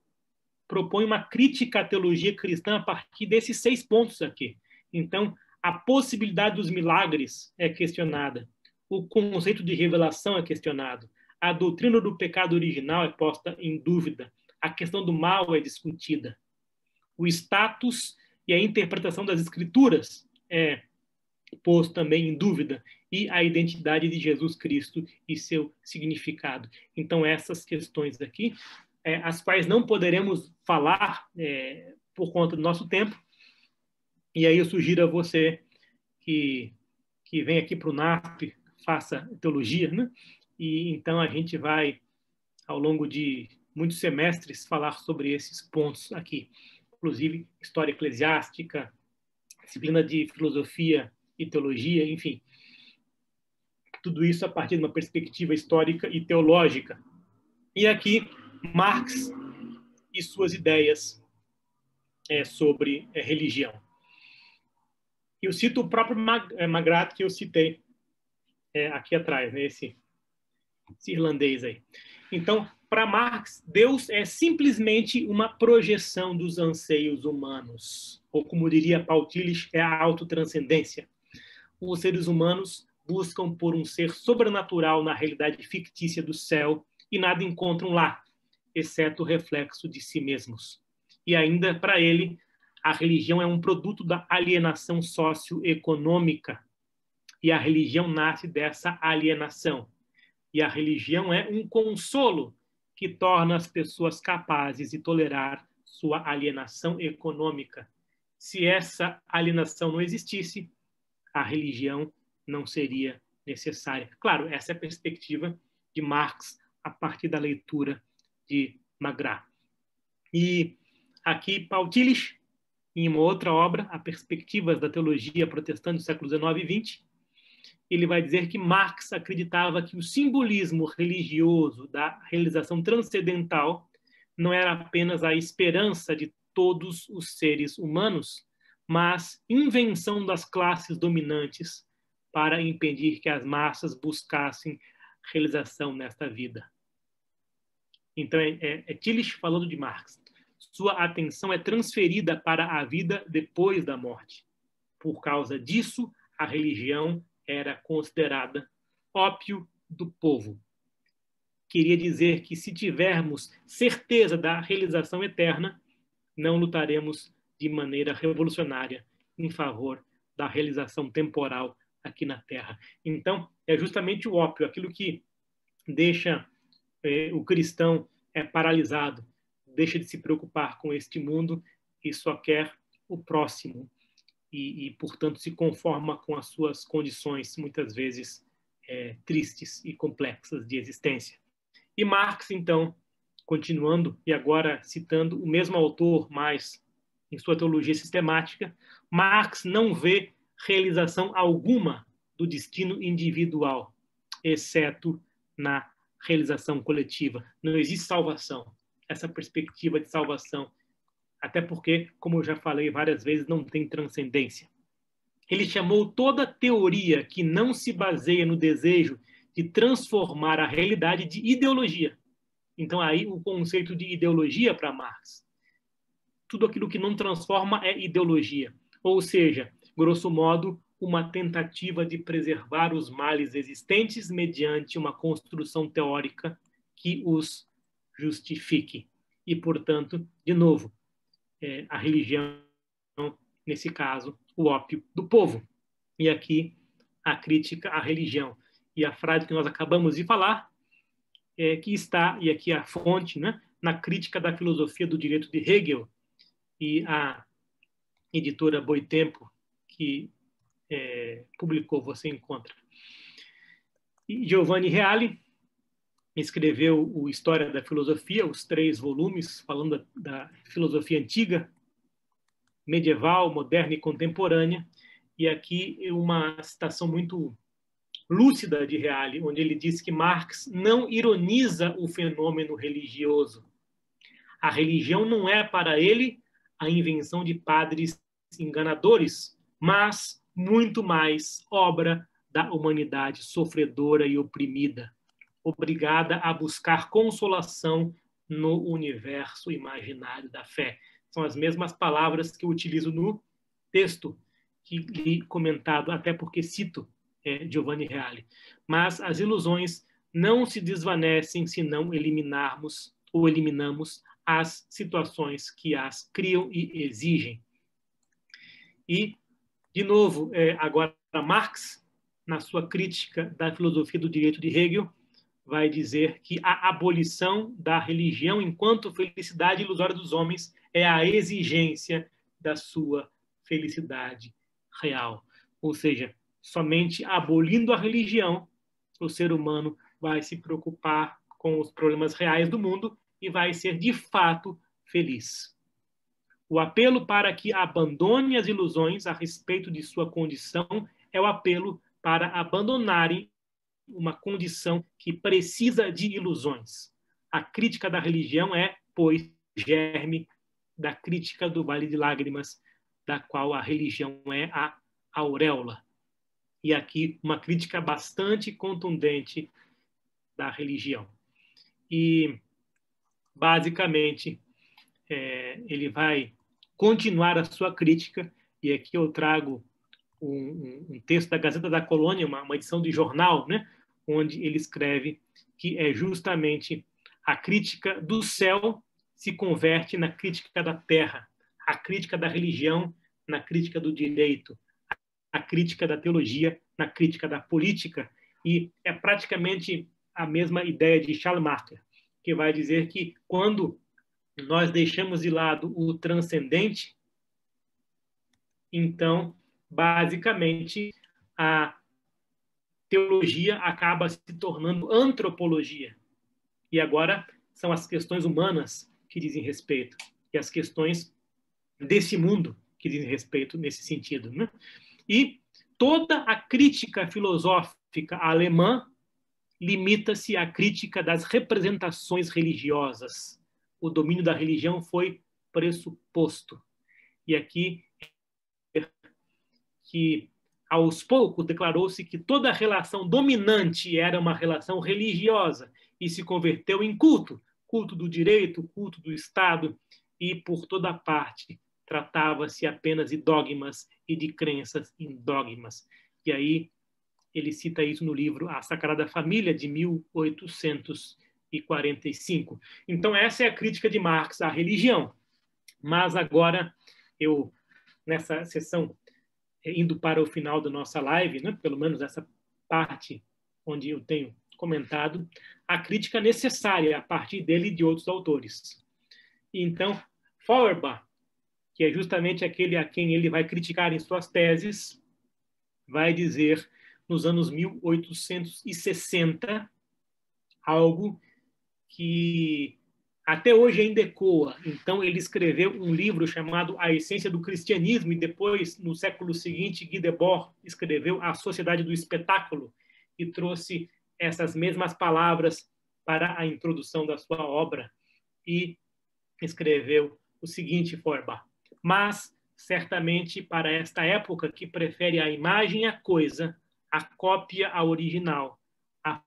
propõe uma crítica à teologia cristã a partir desses 6 pontos aqui. Então, a possibilidade dos milagres é questionada, o conceito de revelação é questionado, a doutrina do pecado original é posta em dúvida, a questão do mal é discutida, o status e a interpretação das escrituras é posto também em dúvida, e a identidade de Jesus Cristo e seu significado. Então, essas questões aqui, as quais não poderemos falar por conta do nosso tempo, e aí eu sugiro a você que vem aqui para o NASP, faça teologia, né? E então a gente vai, ao longo de muitos semestres, falar sobre esses pontos aqui, inclusive história eclesiástica, disciplina de filosofia e teologia, enfim, tudo isso a partir de uma perspectiva histórica e teológica. E aqui, Marx e suas ideias sobre religião. Eu cito o próprio Magrat, que eu citei aqui atrás, né? esse irlandês aí. Então, para Marx, Deus é simplesmente uma projeção dos anseios humanos. Ou, como diria Paul Tillich, é a autotranscendência. Os seres humanos buscam por um ser sobrenatural na realidade fictícia do céu e nada encontram lá, exceto o reflexo de si mesmos. E ainda, para ele, a religião é um produto da alienação socioeconômica. E a religião nasce dessa alienação. E a religião é um consolo que torna as pessoas capazes de tolerar sua alienação econômica. Se essa alienação não existisse, a religião não seria necessária. Claro, essa é a perspectiva de Marx a partir da leitura de Magrath. E aqui, Paul Tillich, em uma outra obra, A Perspectivas da Teologia Protestante do século XIX e XX, ele vai dizer que Marx acreditava que o simbolismo religioso da realização transcendental não era apenas a esperança de todos os seres humanos, mas invenção das classes dominantes para impedir que as massas buscassem realização nesta vida. Então, é Tillich falando de Marx. Sua atenção é transferida para a vida depois da morte. Por causa disso, a religião era considerada ópio do povo. Queria dizer que, se tivermos certeza da realização eterna, não lutaremos de maneira revolucionária em favor da realização temporal aqui na Terra. Então, é justamente o ópio, aquilo que deixa o cristão paralisado, deixa de se preocupar com este mundo e só quer o próximo. E, portanto, se conforma com as suas condições, muitas vezes tristes e complexas de existência. E Marx, então, continuando, e agora citando o mesmo autor, mas em sua teologia sistemática, Marx não vê realização alguma do destino individual, exceto na realização coletiva. Não existe salvação. Essa perspectiva de salvação, até porque, como eu já falei várias vezes, não tem transcendência. Ele chamou toda teoria que não se baseia no desejo de transformar a realidade de ideologia. Então, aí, o conceito de ideologia para Marx. Tudo aquilo que não transforma é ideologia. Ou seja, grosso modo, uma tentativa de preservar os males existentes mediante uma construção teórica que os justifique. E, portanto, de novo, a religião, nesse caso, o ópio do povo. E aqui, a crítica à religião. E a frase que nós acabamos de falar, que está, e aqui a fonte, né, na Crítica da Filosofia do Direito de Hegel, e a editora Boitempo, que publicou, você encontra. E Giovanni Reale escreveu o História da Filosofia, os 3 volumes, falando da filosofia antiga, medieval, moderna e contemporânea. E aqui uma citação muito lúcida de Reale, onde ele diz que Marx não ironiza o fenômeno religioso. A religião não é para ele a invenção de padres enganadores, mas muito mais obra da humanidade sofredora e oprimida, obrigada a buscar consolação no universo imaginário da fé. São as mesmas palavras que eu utilizo no texto que li comentado, até porque cito Giovanni Reale. Mas as ilusões não se desvanecem se não eliminarmos ou eliminamos as situações que as criam e exigem. E, de novo, agora Marx, na sua crítica da filosofia do direito de Hegel, vai dizer que a abolição da religião enquanto felicidade ilusória dos homens é a exigência da sua felicidade real. Ou seja, somente abolindo a religião, o ser humano vai se preocupar com os problemas reais do mundo e vai ser, de fato, feliz. O apelo para que abandone as ilusões a respeito de sua condição é o apelo para abandonarem uma condição que precisa de ilusões. A crítica da religião é, pois, germe da crítica do Vale de Lágrimas, da qual a religião é a auréola. E aqui uma crítica bastante contundente da religião. E basicamente, ele vai continuar a sua crítica, e aqui eu trago um texto da Gazeta da Colônia, uma edição de jornal, né, onde ele escreve que é justamente a crítica do céu se converte na crítica da terra, a crítica da religião na crítica do direito, a crítica da teologia na crítica da política, e é praticamente a mesma ideia de Charles Martel, que vai dizer que quando nós deixamos de lado o transcendente, então, basicamente, a teologia acaba se tornando antropologia. E agora são as questões humanas que dizem respeito, e as questões desse mundo que dizem respeito nesse sentido, né? E toda a crítica filosófica alemã limita-se à crítica das representações religiosas. O domínio da religião foi pressuposto. E aqui que aos poucos declarou-se que toda relação dominante era uma relação religiosa e se converteu em culto, culto do direito, culto do Estado, e por toda parte tratava-se apenas de dogmas e de crenças em dogmas. E aí ele cita isso no livro A Sagrada Família, de 1845. Então, essa é a crítica de Marx à religião. Mas agora, eu, nessa sessão, indo para o final da nossa live, né, pelo menos essa parte onde eu tenho comentado, a crítica necessária a partir dele e de outros autores. Então, Feuerbach, que é justamente aquele a quem ele vai criticar em suas teses, vai dizer, nos anos 1860, algo que até hoje ainda ecoa. Então, ele escreveu um livro chamado A Essência do Cristianismo, e depois, no século seguinte, Guy Debord escreveu A Sociedade do Espetáculo, e trouxe essas mesmas palavras para a introdução da sua obra, e escreveu o seguinte, Feuerbach: mas, certamente, para esta época que prefere a imagem à coisa, a cópia à original, a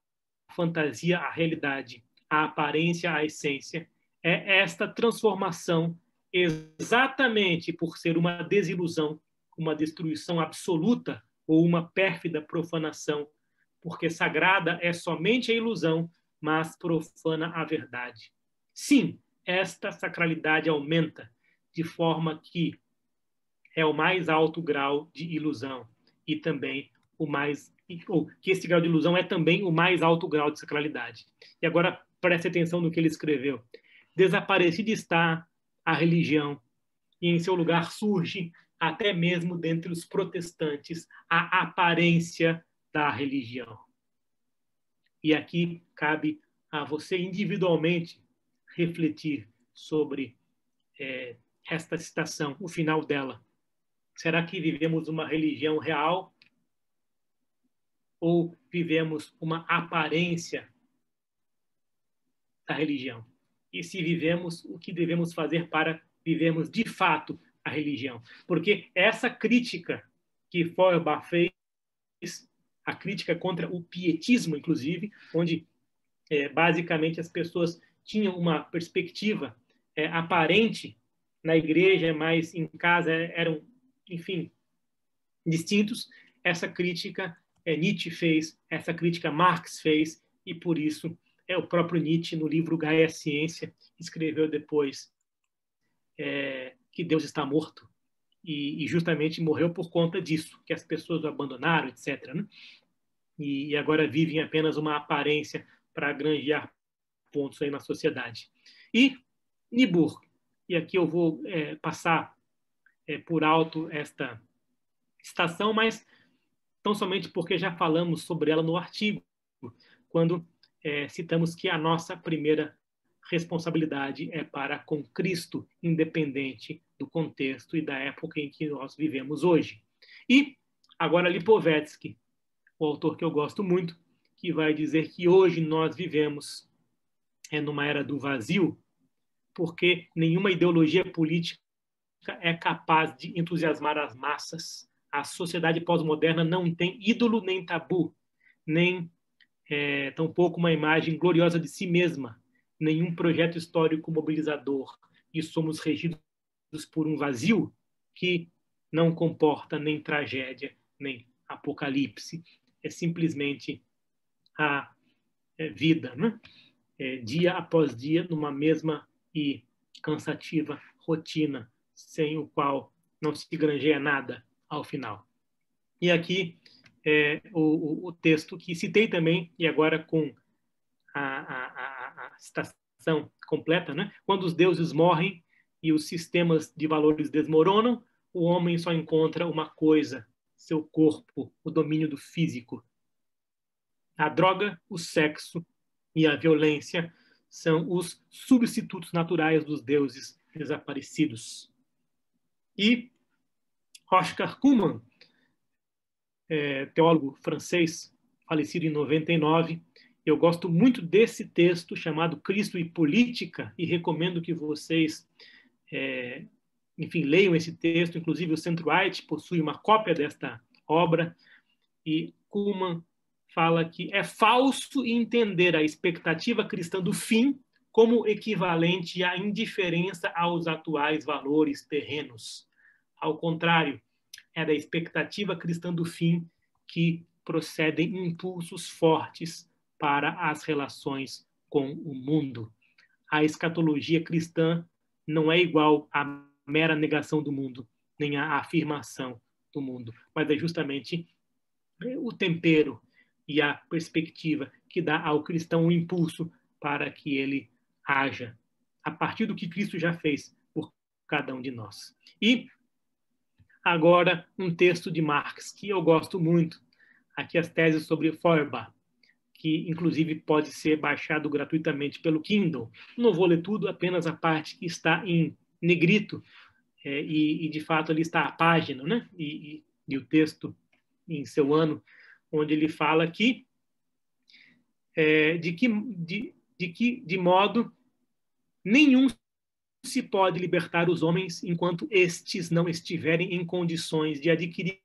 fantasia à realidade, a aparência à essência, é esta transformação, exatamente por ser uma desilusão, uma destruição absoluta ou uma pérfida profanação, porque sagrada é somente a ilusão, mas profana a verdade. Sim, esta sacralidade aumenta, de forma que é o mais alto grau de ilusão e também o mais, ou que esse grau de ilusão é também o mais alto grau de sacralidade. E agora preste atenção no que ele escreveu. Desaparecida está a religião, e em seu lugar surge, até mesmo dentre os protestantes, a aparência da religião. E aqui cabe a você individualmente refletir sobre esta citação, o final dela. Será que vivemos uma religião real ou vivemos uma aparência da religião? E se vivemos, o que devemos fazer para vivermos de fato a religião? Porque essa crítica que Feuerbach fez, a crítica contra o pietismo, inclusive, onde basicamente as pessoas tinham uma perspectiva aparente na igreja, mas em casa eram, enfim, distintos. Essa crítica Nietzsche fez, essa crítica Marx fez, e por isso o próprio Nietzsche, no livro Gaia Ciência, escreveu depois que Deus está morto, e justamente morreu por conta disso, que as pessoas o abandonaram, etc., né? E agora vivem apenas uma aparência para granjear pontos aí na sociedade. E Niebuhr, e aqui eu vou passar por alto esta citação, mas tão somente porque já falamos sobre ela no artigo, quando citamos que a nossa primeira responsabilidade é para com Cristo, independente do contexto e da época em que nós vivemos hoje. E agora Lipovetsky, o autor que eu gosto muito, que vai dizer que hoje nós vivemos numa era do vazio, porque nenhuma ideologia política é capaz de entusiasmar as massas. A sociedade pós-moderna não tem ídolo nem tabu, nem tampouco uma imagem gloriosa de si mesma. nenhum projeto histórico mobilizador e somos regidos por um vazio que não comporta nem tragédia, nem apocalipse. É simplesmente a vida, né? Dia após dia, numa mesma e cansativa rotina, sem o qual não se granjeia nada ao final. E aqui o texto que citei também, e agora com a citação completa, né? Quando os deuses morrem e os sistemas de valores desmoronam, o homem só encontra uma coisa, seu corpo, o domínio do físico. A droga, o sexo e a violência são os substitutos naturais dos deuses desaparecidos. E Oscar Cullmann, teólogo francês, falecido em 99, eu gosto muito desse texto chamado Cristo e Política e recomendo que vocês, enfim, leiam esse texto. Inclusive o Centro-White possui uma cópia desta obra e Cullmann fala que é falso entender a expectativa cristã do fim como equivalente à indiferença aos atuais valores terrenos. Ao contrário, é da expectativa cristã do fim que procedem impulsos fortes para as relações com o mundo. A escatologia cristã não é igual à mera negação do mundo, nem à afirmação do mundo, mas é justamente o tempero e a perspectiva que dá ao cristão um impulso para que ele haja a partir do que Cristo já fez por cada um de nós. E agora um texto de Marx que eu gosto muito, aqui as teses sobre Feuerbach, que inclusive pode ser baixado gratuitamente pelo Kindle. Não vou ler tudo, apenas a parte que está em negrito, e de fato ali está a página, né? E o texto em seu ano, onde ele fala que de modo nenhum se pode libertar os homens enquanto estes não estiverem em condições de adquirir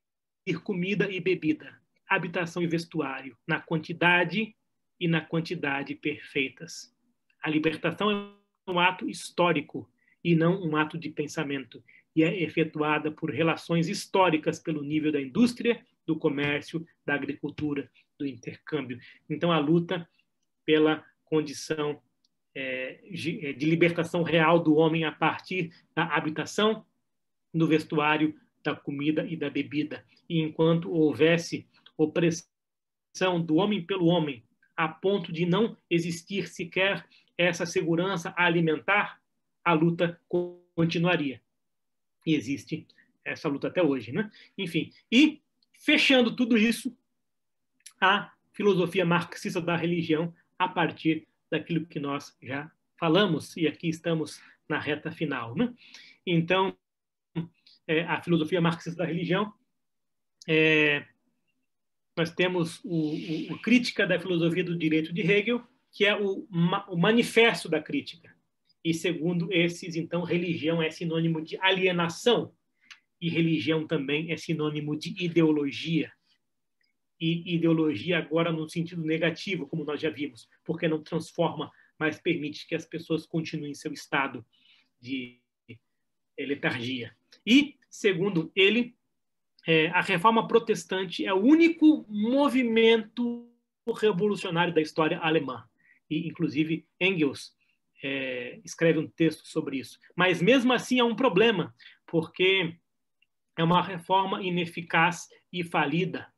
comida e bebida, habitação e vestuário, na quantidade e na quantidade perfeitas. A libertação é um ato histórico e não um ato de pensamento, e é efetuada por relações históricas pelo nível da indústria, do comércio, da agricultura, do intercâmbio. Então, a luta pela condição de libertação real do homem a partir da habitação, do vestuário, da comida e da bebida. E enquanto houvesse opressão do homem pelo homem, a ponto de não existir sequer essa segurança alimentar, a luta continuaria. E existe essa luta até hoje, né? Enfim, e fechando tudo isso, a filosofia marxista da religião a partir daquilo que nós já falamos, e aqui estamos na reta final, né? Então, a filosofia marxista da religião, nós temos o Crítica da Filosofia do Direito de Hegel, que é o manifesto da crítica. E segundo esses, então, religião é sinônimo de alienação, e religião também é sinônimo de ideologia. E ideologia agora no sentido negativo, como nós já vimos, porque não transforma, mas permite que as pessoas continuem em seu estado de letargia. E, segundo ele, a reforma protestante é o único movimento revolucionário da história alemã. E, inclusive, Engels escreve um texto sobre isso. Mas, mesmo assim, é um problema, porque é uma reforma ineficaz e falida,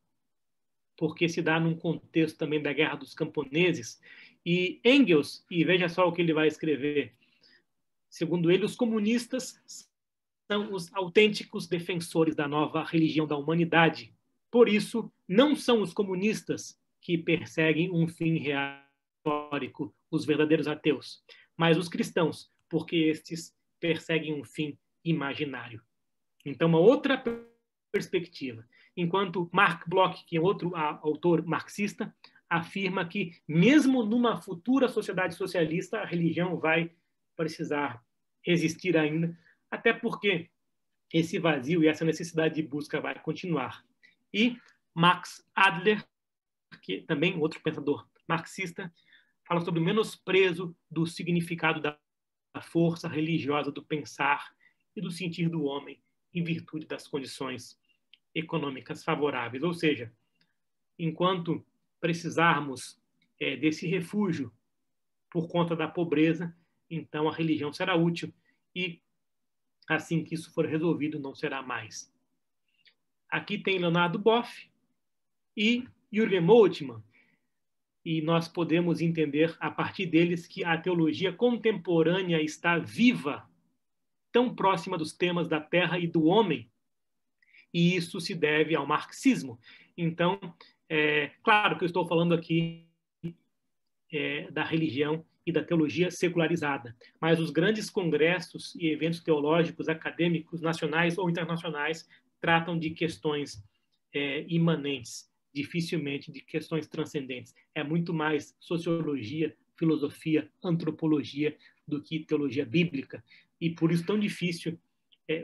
porque se dá num contexto também da Guerra dos Camponeses. E Engels, e veja só o que ele vai escrever, segundo ele, os comunistas são os autênticos defensores da nova religião da humanidade. Por isso, não são os comunistas que perseguem um fim real histórico, os verdadeiros ateus, mas os cristãos, porque estes perseguem um fim imaginário. Então, uma outra perspectiva. Enquanto Marc Bloch, que é outro autor marxista, afirma que, mesmo numa futura sociedade socialista, a religião vai precisar existir ainda, até porque esse vazio e essa necessidade de busca vai continuar. E Max Adler, que também outro pensador marxista, fala sobre o menosprezo do significado da força religiosa do pensar e do sentir do homem em virtude das condições econômicas favoráveis. Ou seja, enquanto precisarmos desse refúgio por conta da pobreza, então a religião será útil e assim que isso for resolvido, não será mais. Aqui tem Leonardo Boff e Jürgen Moltmann, e nós podemos entender a partir deles que a teologia contemporânea está viva, tão próxima dos temas da terra e do homem, e isso se deve ao marxismo. Então, claro que eu estou falando aqui da religião e da teologia secularizada, mas os grandes congressos e eventos teológicos acadêmicos nacionais ou internacionais tratam de questões imanentes, dificilmente de questões transcendentes. É muito mais sociologia, filosofia, antropologia do que teologia bíblica, e por isso tão difícil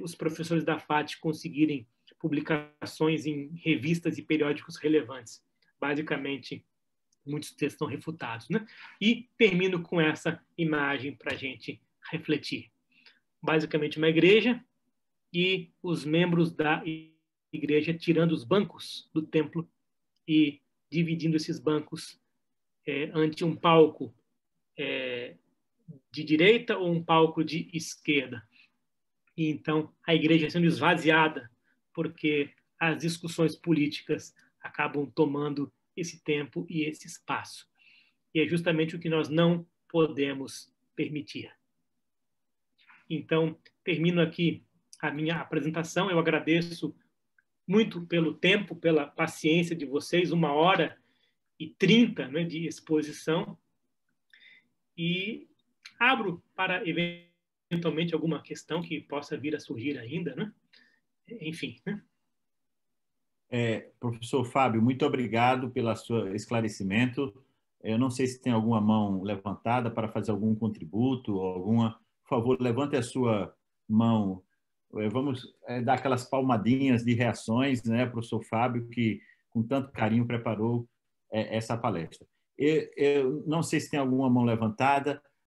os professores da FAT conseguirem publicações em revistas e periódicos relevantes. Basicamente, muitos textos estão refutados, né? E termino com essa imagem para a gente refletir. Basicamente, uma igreja e os membros da igreja tirando os bancos do templo e dividindo esses bancos ante um palco de direita ou um palco de esquerda. E então a igreja sendo esvaziada porque as discussões políticas acabam tomando esse tempo e esse espaço. E é justamente o que nós não podemos permitir. Então, termino aqui a minha apresentação. Eu agradeço muito pelo tempo, pela paciência de vocês, 1h30, né, de exposição. E abro para, eventualmente, alguma questão que possa vir a surgir ainda, né? Enfim, né? Professor Fábio, muito obrigado pelo seu esclarecimento. Eu não sei se tem alguma mão levantada para fazer algum contributo ou alguma. Por favor, levante a sua mão. Vamos dar aquelas palmadinhas de reações, né, professor Fábio, que com tanto carinho preparou essa palestra. Eu não sei se tem alguma mão levantada.